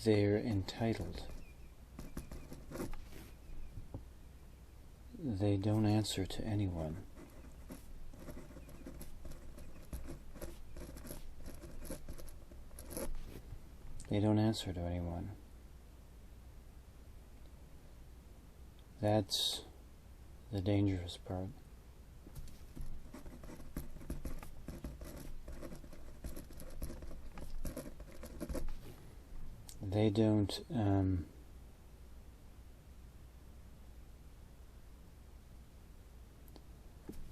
They're entitled. They don't answer to anyone. They don't answer to anyone. That's the dangerous part. They don't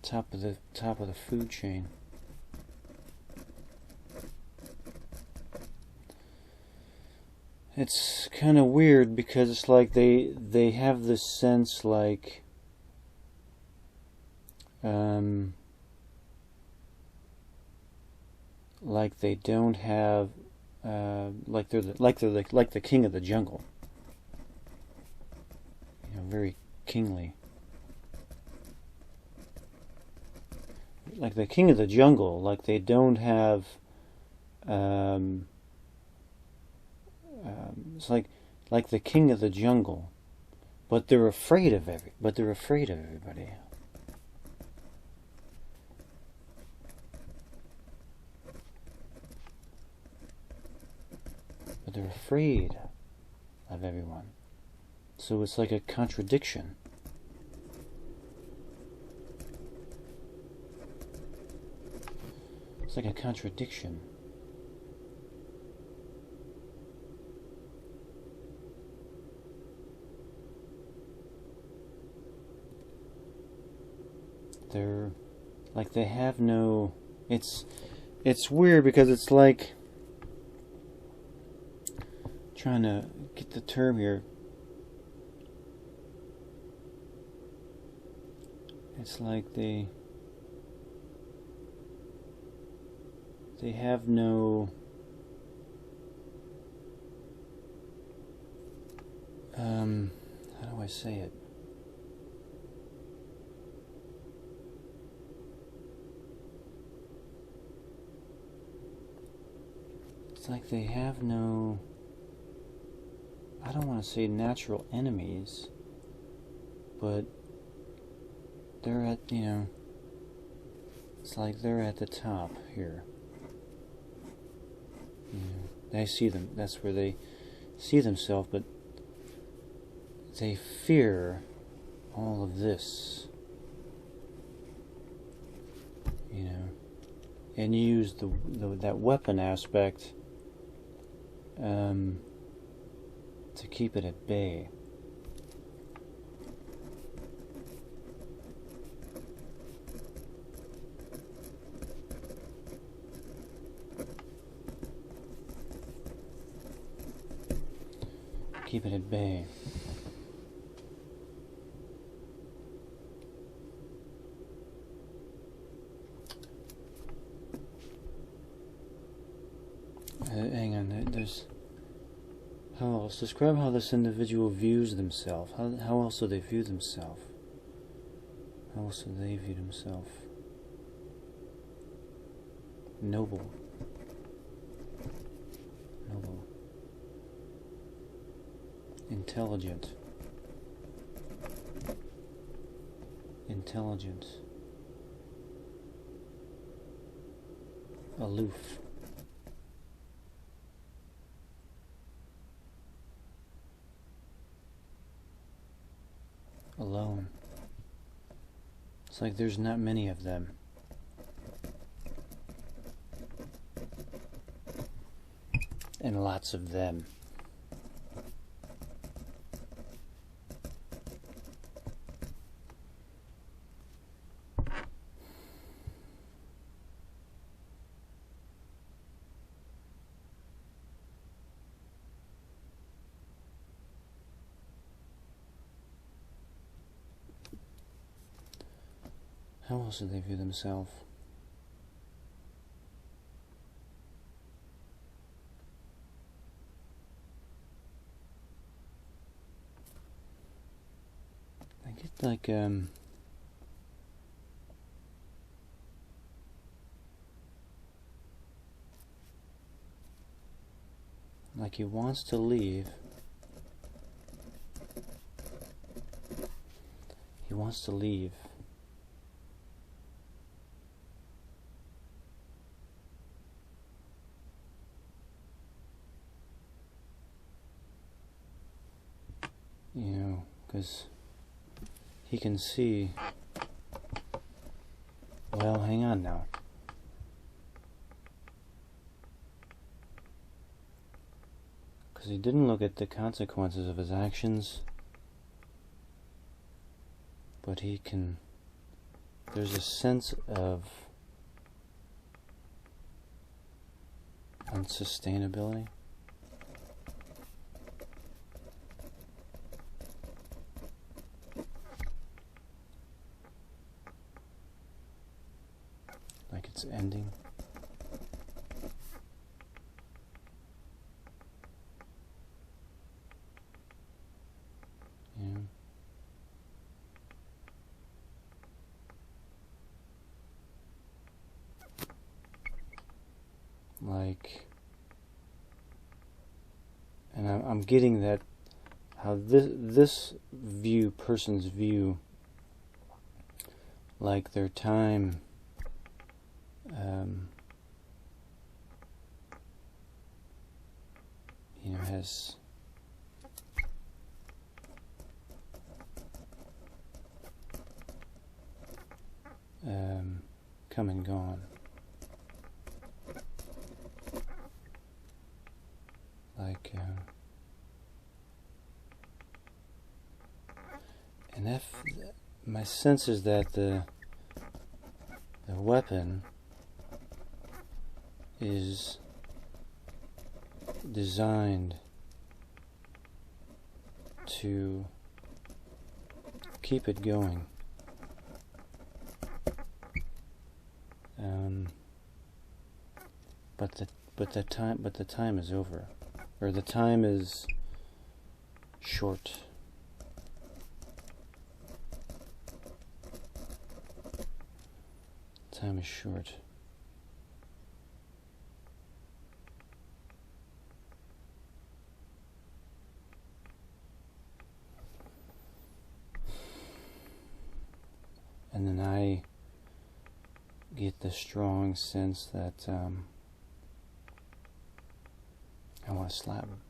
top of the food chain. It's kind of weird because it's like they have this sense like they don't have like they're the king of the jungle. Very kingly. Like the king of the jungle, like they don't have it's like the king of the jungle, but they're afraid of everybody. But they're afraid of everyone. So it's like a contradiction. It's like a contradiction. They're like they have no. It's weird because it's like trying to get the term here. It's like they have no how do I say it? It's like they have no, I don't want to say natural enemies, but they're at, it's like they're at the top here. They see them, that's where they see themselves, but they fear all of this, and use that weapon aspect to keep it at bay. keep it at bay. Hang on, there's... How else? Describe how this individual views themselves. How else do they view themselves? How else do they view themselves? Noble. Noble. Intelligent. Intelligent. Aloof. Alone. It's like there's not many of them. And lots of them. How else do they view themselves? I get like he wants to leave. He wants to leave. You know, because he can see, well, hang on now. Because he didn't look at the consequences of his actions, but he can, there's a sense of unsustainability. Like it's ending. Yeah. Like, and I'm getting that how this person's view, like their time you know, has come and gone. Like, and if my sense is that the weapon is designed to keep it going. But the time is over, or the time is short. Time is short. And then I get the strong sense that I want to slap him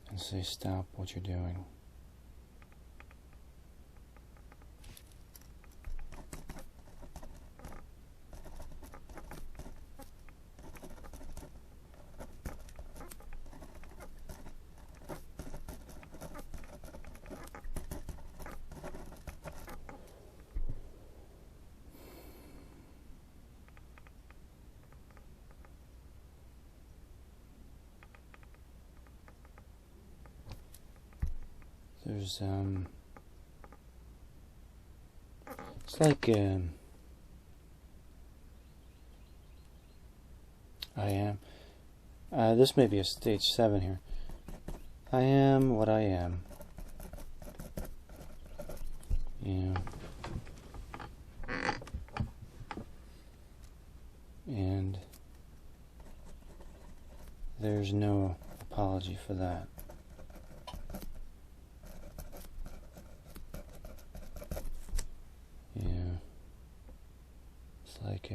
and say, stop what you're doing. There's it's like I am. This may be a stage 7 here. I am what I am. Yeah. And there's no apology for that. Yeah. It's like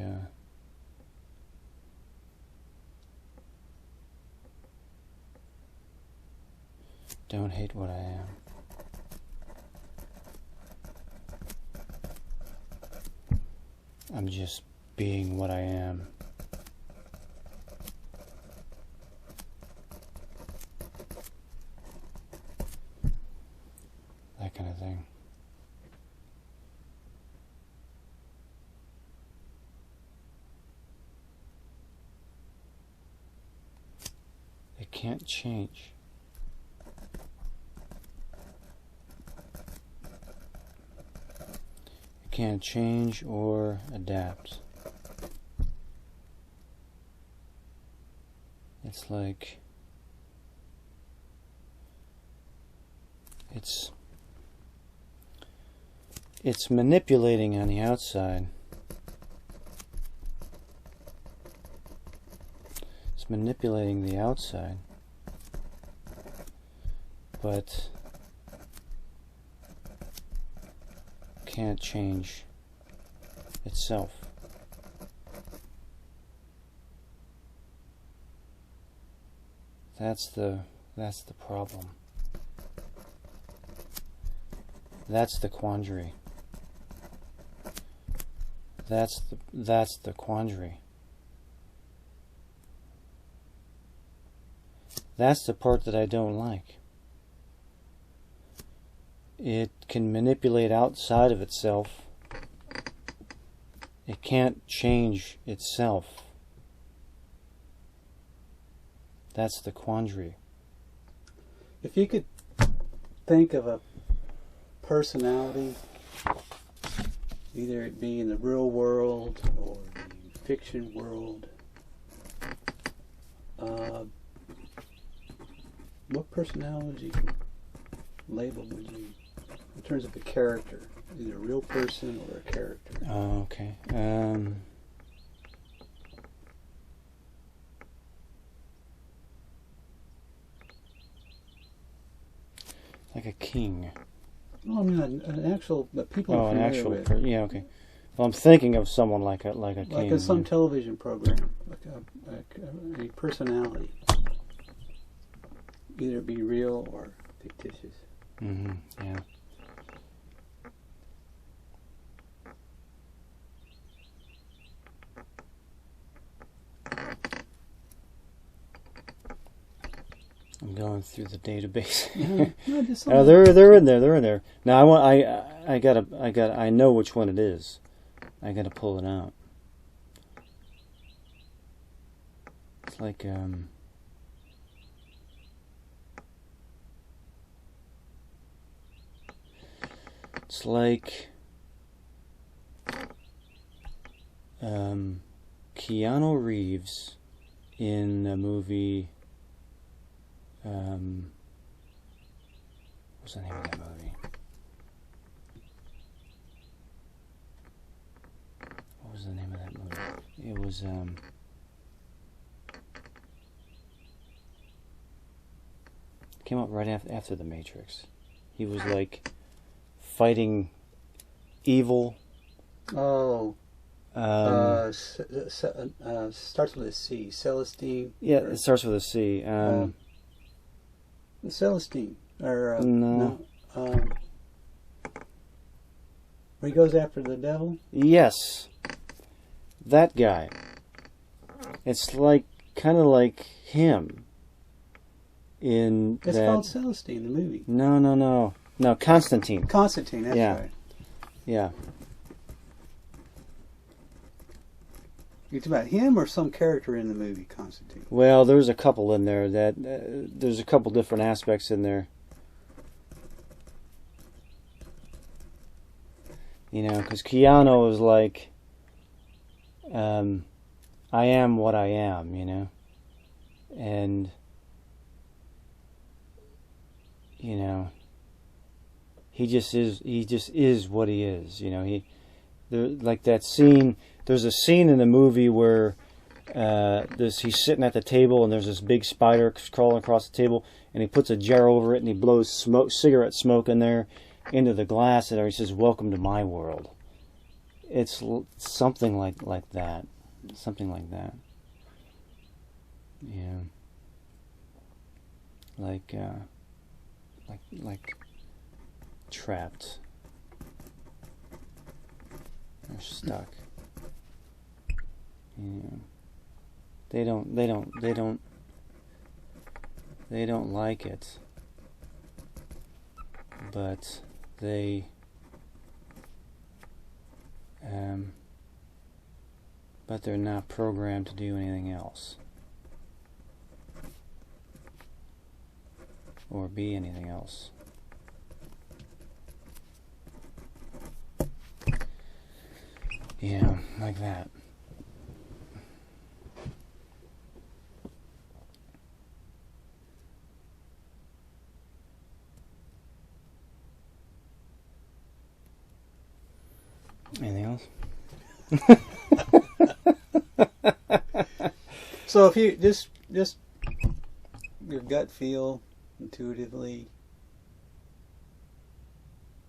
don't hate what I am. I'm just being what I am. That kind of thing. It can't change. It can't change or adapt. It's like it's manipulating on the outside. It's manipulating the outside, but can't change itself. That's the problem. That's the quandary. That's the quandary. That's the part that I don't like. It can manipulate outside of itself. It can't change itself. That's the quandary. If you could think of a personality, either it be in the real world or the fiction world, what personality label would you, in terms of a character, either a real person or a character? Oh, okay. Like a king. No, I mean an actual people. Oh, an actual person. Yeah, okay. Well, I'm thinking of someone like a king. Like some television program, like a personality, either be real or fictitious. Mm-hmm. Yeah. I'm going through the database. No, they're in there. They're in there. Now I know which one it is. I gotta pull it out. It's like it's like Keanu Reeves in a movie. What's the name of that movie? What was the name of that movie? It was came out right after The Matrix. He was like fighting evil. Oh. Starts with a C. Celestine. Yeah, it starts with a C. Celestine. Or no. Where he goes after the devil? Yes. That guy. It's like kind of like him. It's called Celestine, the movie. No, Constantine. Constantine, that's right. Yeah. It's about him or some character in the movie, Constantine? Well, there's a couple in there that there's a couple different aspects in there. You know, because Keanu is like, I am what I am, you know, and, you know, he just is what he is, you know. Like that scene, there's a scene in the movie where he's sitting at the table and there's this big spider crawling across the table, and he puts a jar over it and he blows cigarette smoke in there into the glass, and he says, "Welcome to my world." It's something like that. Something like that. Yeah. Like trapped. They're stuck. Yeah. They don't like it. But but they're not programmed to do anything else or be anything else. Yeah, like that. Anything else? So if you just your gut feel intuitively,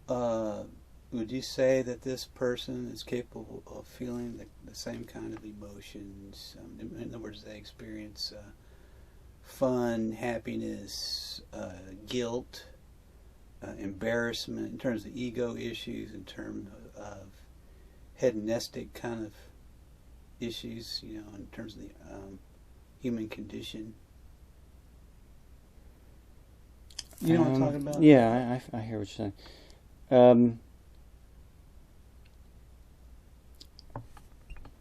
would you say that this person is capable of feeling the same kind of emotions? In other words, they experience fun, happiness, guilt, embarrassment, in terms of ego issues, in terms of hedonistic kind of issues, you know, in terms of the human condition. You know what I'm talking about? Yeah, I hear what you're saying.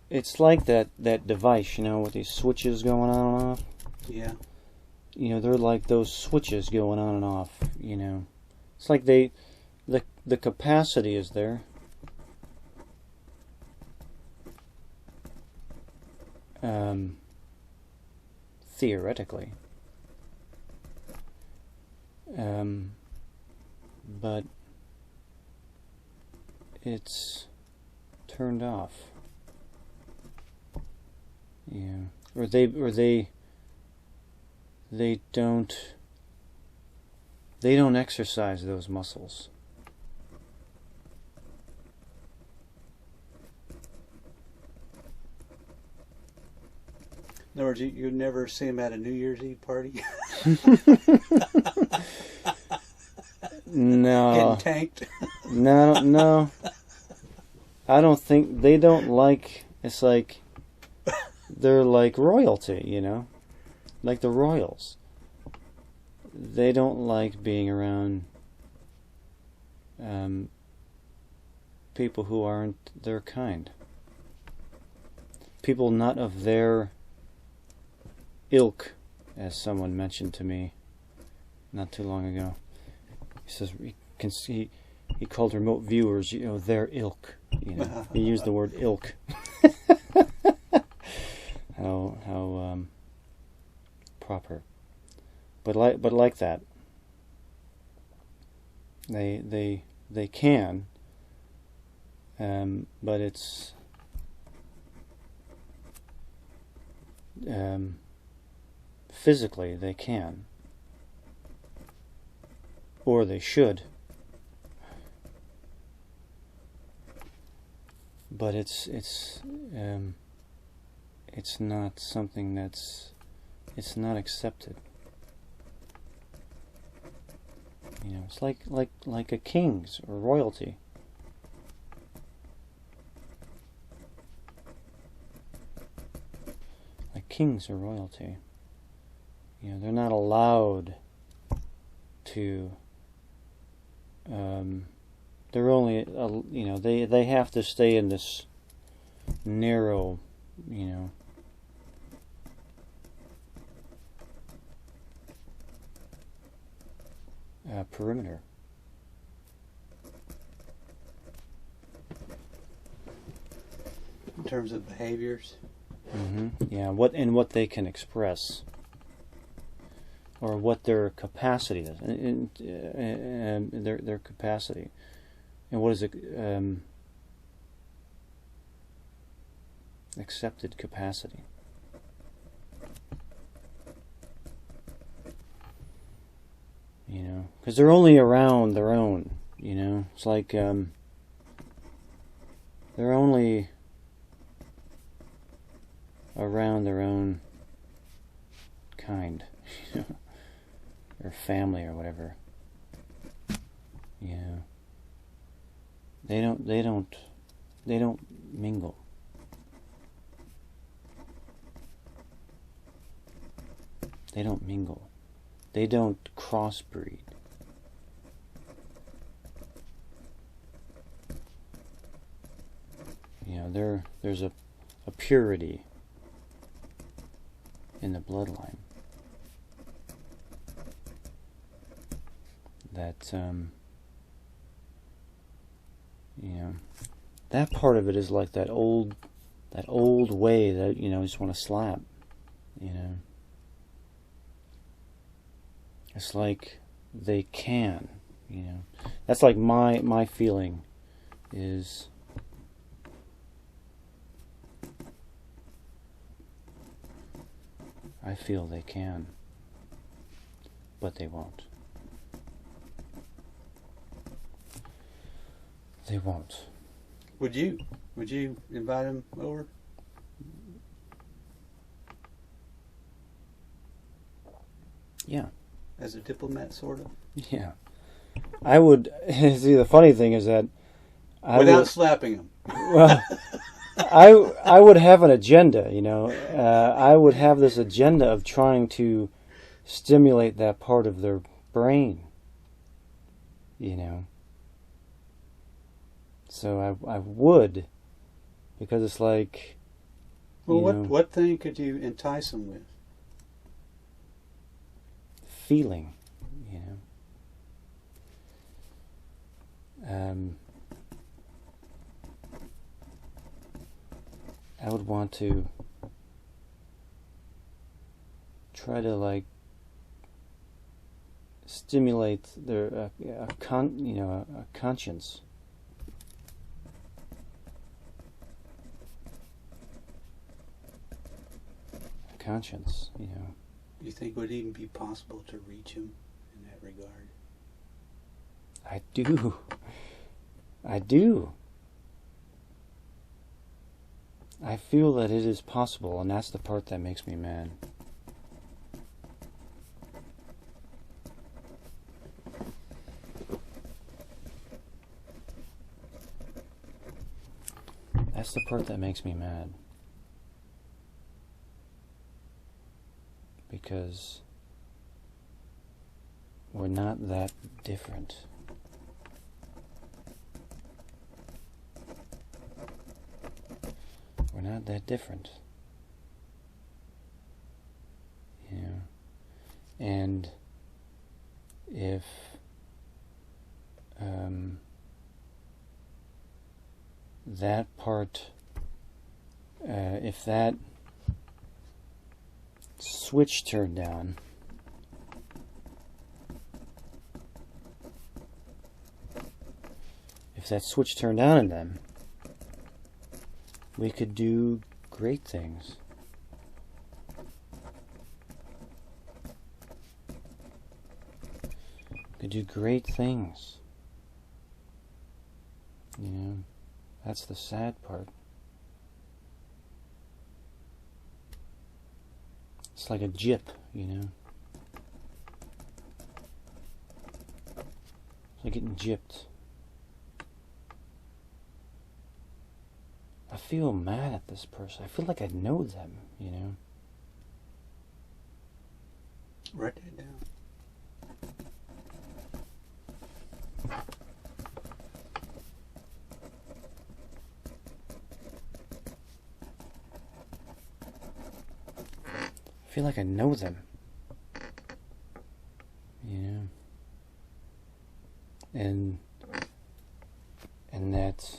It's like that device, you know, with these switches going on and off. Yeah. You know, they're like those switches going on and off, you know. It's like the capacity is there. Theoretically. But it's turned off. Yeah. Or they don't exercise those muscles. In other words, you'd never see them at a New Year's Eve party? No. Getting tanked? No. I don't think they don't like. It's like they're like royalty, you know, like the royals. They don't like being around people who aren't their kind. People not of their ilk, as someone mentioned to me not too long ago. He says he called remote viewers, you know, their ilk. You know, he used the word ilk. how proper, but like that. They can, but it's physically they can, or they should, but it's not something it's not accepted. You know, it's like a king's or royalty. Like kings or royalty. You know, they're not allowed to. They're only, you know, they have to stay in this narrow, you know, perimeter. in terms of behaviors. Yeah, what they can express, or what their capacity is, and their capacity, and what is it? Accepted capacity. You know, because they're only around their own. You know, it's like they're only around their own kind, you know, or family or whatever. You know, they don't mingle. They don't mingle. They don't crossbreed. You know, there's a purity in the bloodline that you know, that part of it is like that old way that, you know, you just want to slap. You know, it's like they can. You know, that's like my feeling is. I feel they can, but they won't. They won't. Would you invite him over? Yeah. As a diplomat, sort of? Yeah. I would. See, the funny thing is that without slapping him. Well, I would have an agenda, you know. I would have this agenda of trying to stimulate that part of their brain, you know. So I would, because it's like. Well, what thing could you entice them with? Feeling, you know. I would want to try to like stimulate their a conscience. A conscience, you know. You think it would even be possible to reach him in that regard? I do. I do. I feel that it is possible, and that's the part that makes me mad. That's the part that makes me mad. Because we're not that different. We're not that different. You know? And if that part, if that switch turned down, in them, we could do great things. We could do great things. You know, that's the sad part. It's like a gyp, you know. It's like getting gypped. I feel mad at this person. I feel like I know them, you know. Write that down. I feel like I know them. You know. And that's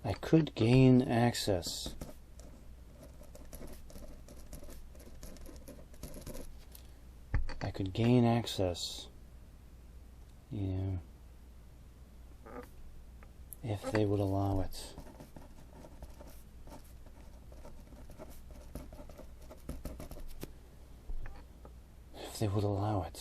I could gain access. I could gain access, you know, if they would allow it. If they would allow it.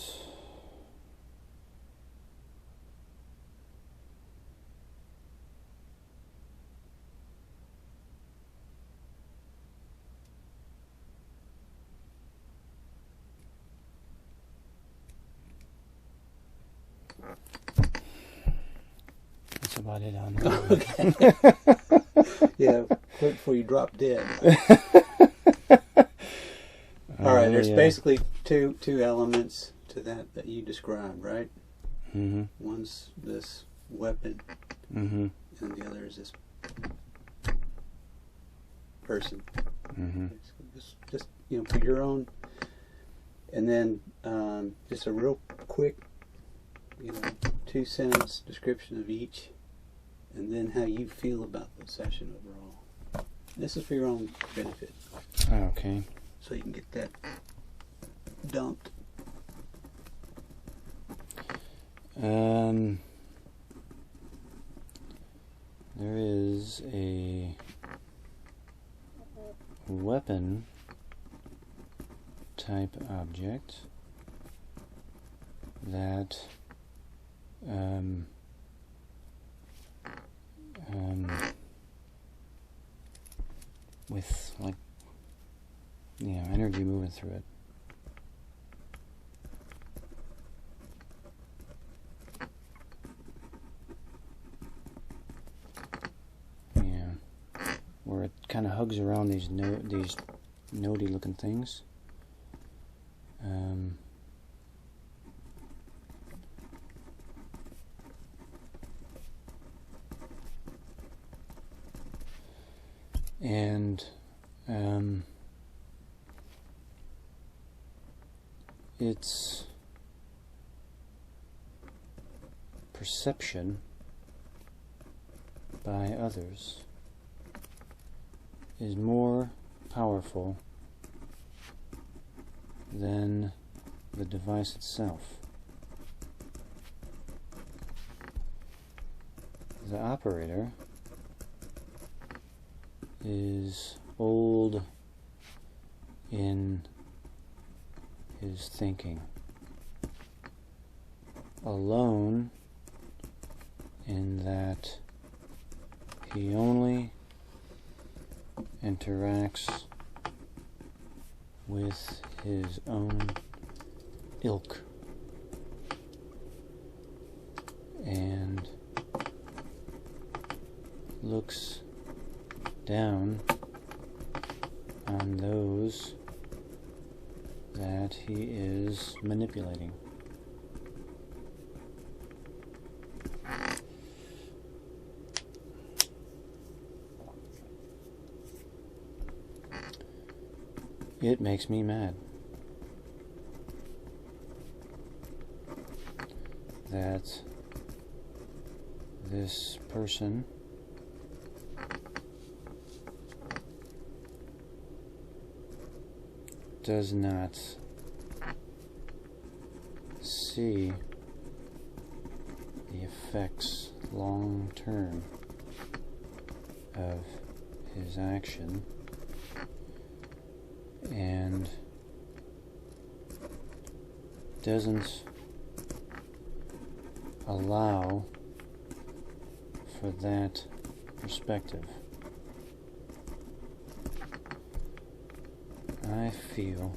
That's about it on that. Okay. Yeah, quick before you drop dead. All right, there's basically two elements to that you described, right? Mm-hmm. One's this weapon, Mm-hmm. and the other is this person. Mm-hmm. Just for your own, and then just a real quick, 2-sentence description of each, and then how you feel about the session overall. This is for your own benefit. Okay. So you can get that dumped. There is a weapon type object that with energy moving through it. Where it kind of hugs around these nodey looking things. And its perception by others is more powerful than the device itself. The operator is old in his thinking, alone in that he only interacts with his own ilk and looks down on those that he is manipulating. It makes me mad that this person does not see the effects long term of his action and doesn't allow for that perspective. I feel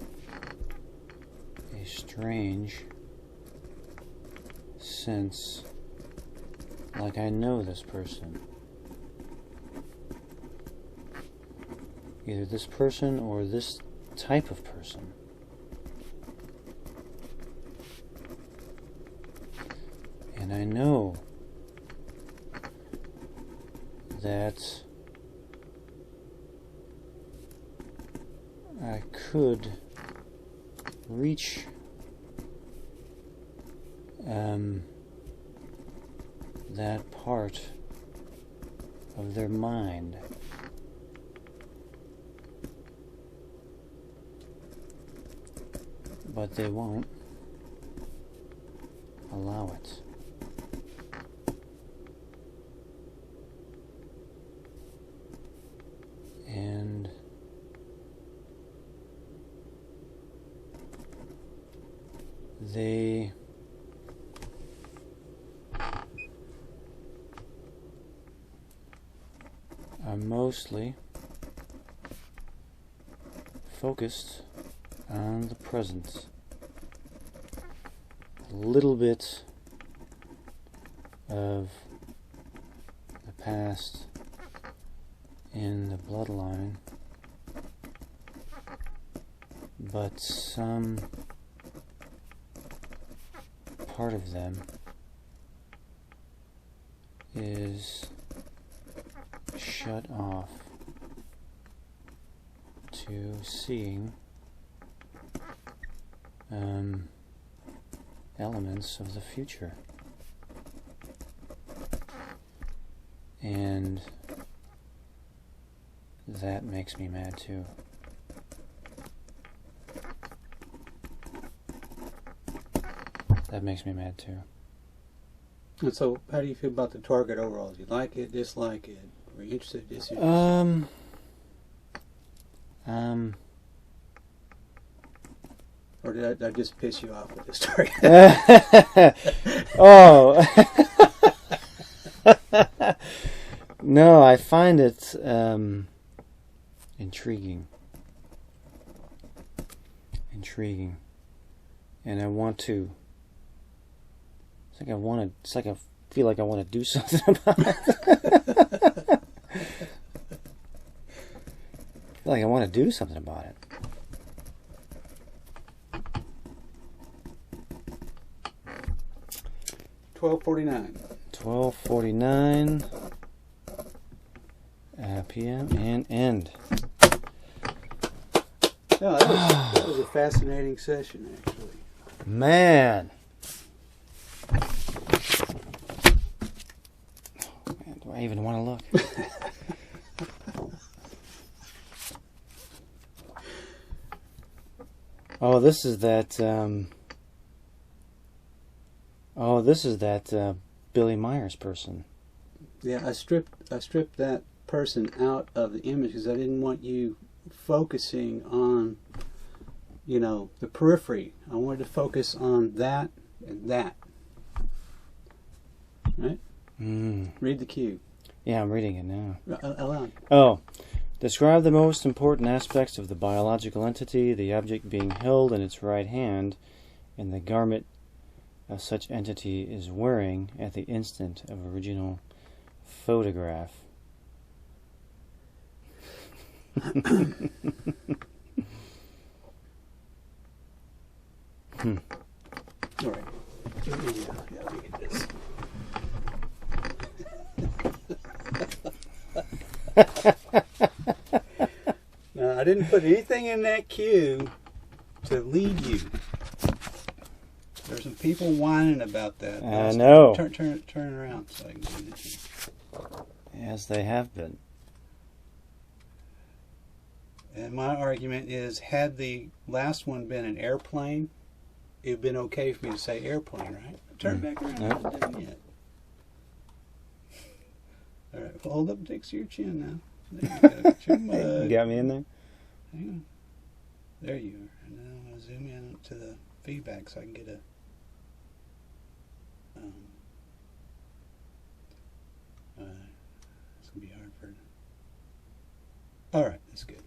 a strange sense like I know this person. Either this person or this type of person. And I know that I could reach that part of their mind. But they won't allow it. And they are mostly focused on the present. A little bit of the past in the bloodline, but some part of them is shut off to seeing elements of the future. And that makes me mad too. That makes me mad too. And so, how do you feel about the target overall? Do you like it, dislike it? Are you interested, disinterested? Or did I just piss you off with this target? Oh. No, I find it intriguing. And I want to. It's like I feel like I want to do something about it. I feel like I want to do something about it. $12:49 p.m. and end. No, that was a fascinating session, actually. Man. Do I even want to look? Oh, this is that. This is that Billy Meier's person. Yeah, I stripped that person out of the image because I didn't want you focusing on, the periphery. I wanted to focus on that and that. Right? Read the cue. Yeah, I'm reading it now. Alena. Oh. Describe the most important aspects of the biological entity, the object being held in its right hand, and the garment a such entity is wearing at the instant of original photograph. All right. Let me get this. Now, I didn't put anything in that queue to lead you. There's some people whining about that. I know. Turn it around so I can get it to you. As they have been. And my argument is, had the last one been an airplane, it would have been okay for me to say airplane, right? Turn it back around. I haven't done it yet. All right, well, hold up and take your chin now. There you go. Get your mug. You got me in there? Hang on. There you are. And then I'm going to zoom in to the feedback so I can get a... it's going to be hard for... All right, that's good.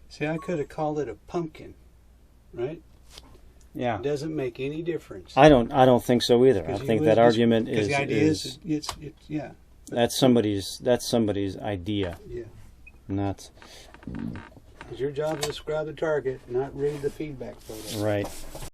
See, I could have called it a pumpkin, right? Yeah. It doesn't make any difference. I don't think so either. I think that argument is... the idea is yeah. That's somebody's idea. Yeah. Not... It's your job to describe the target, not read the feedback photo. Right.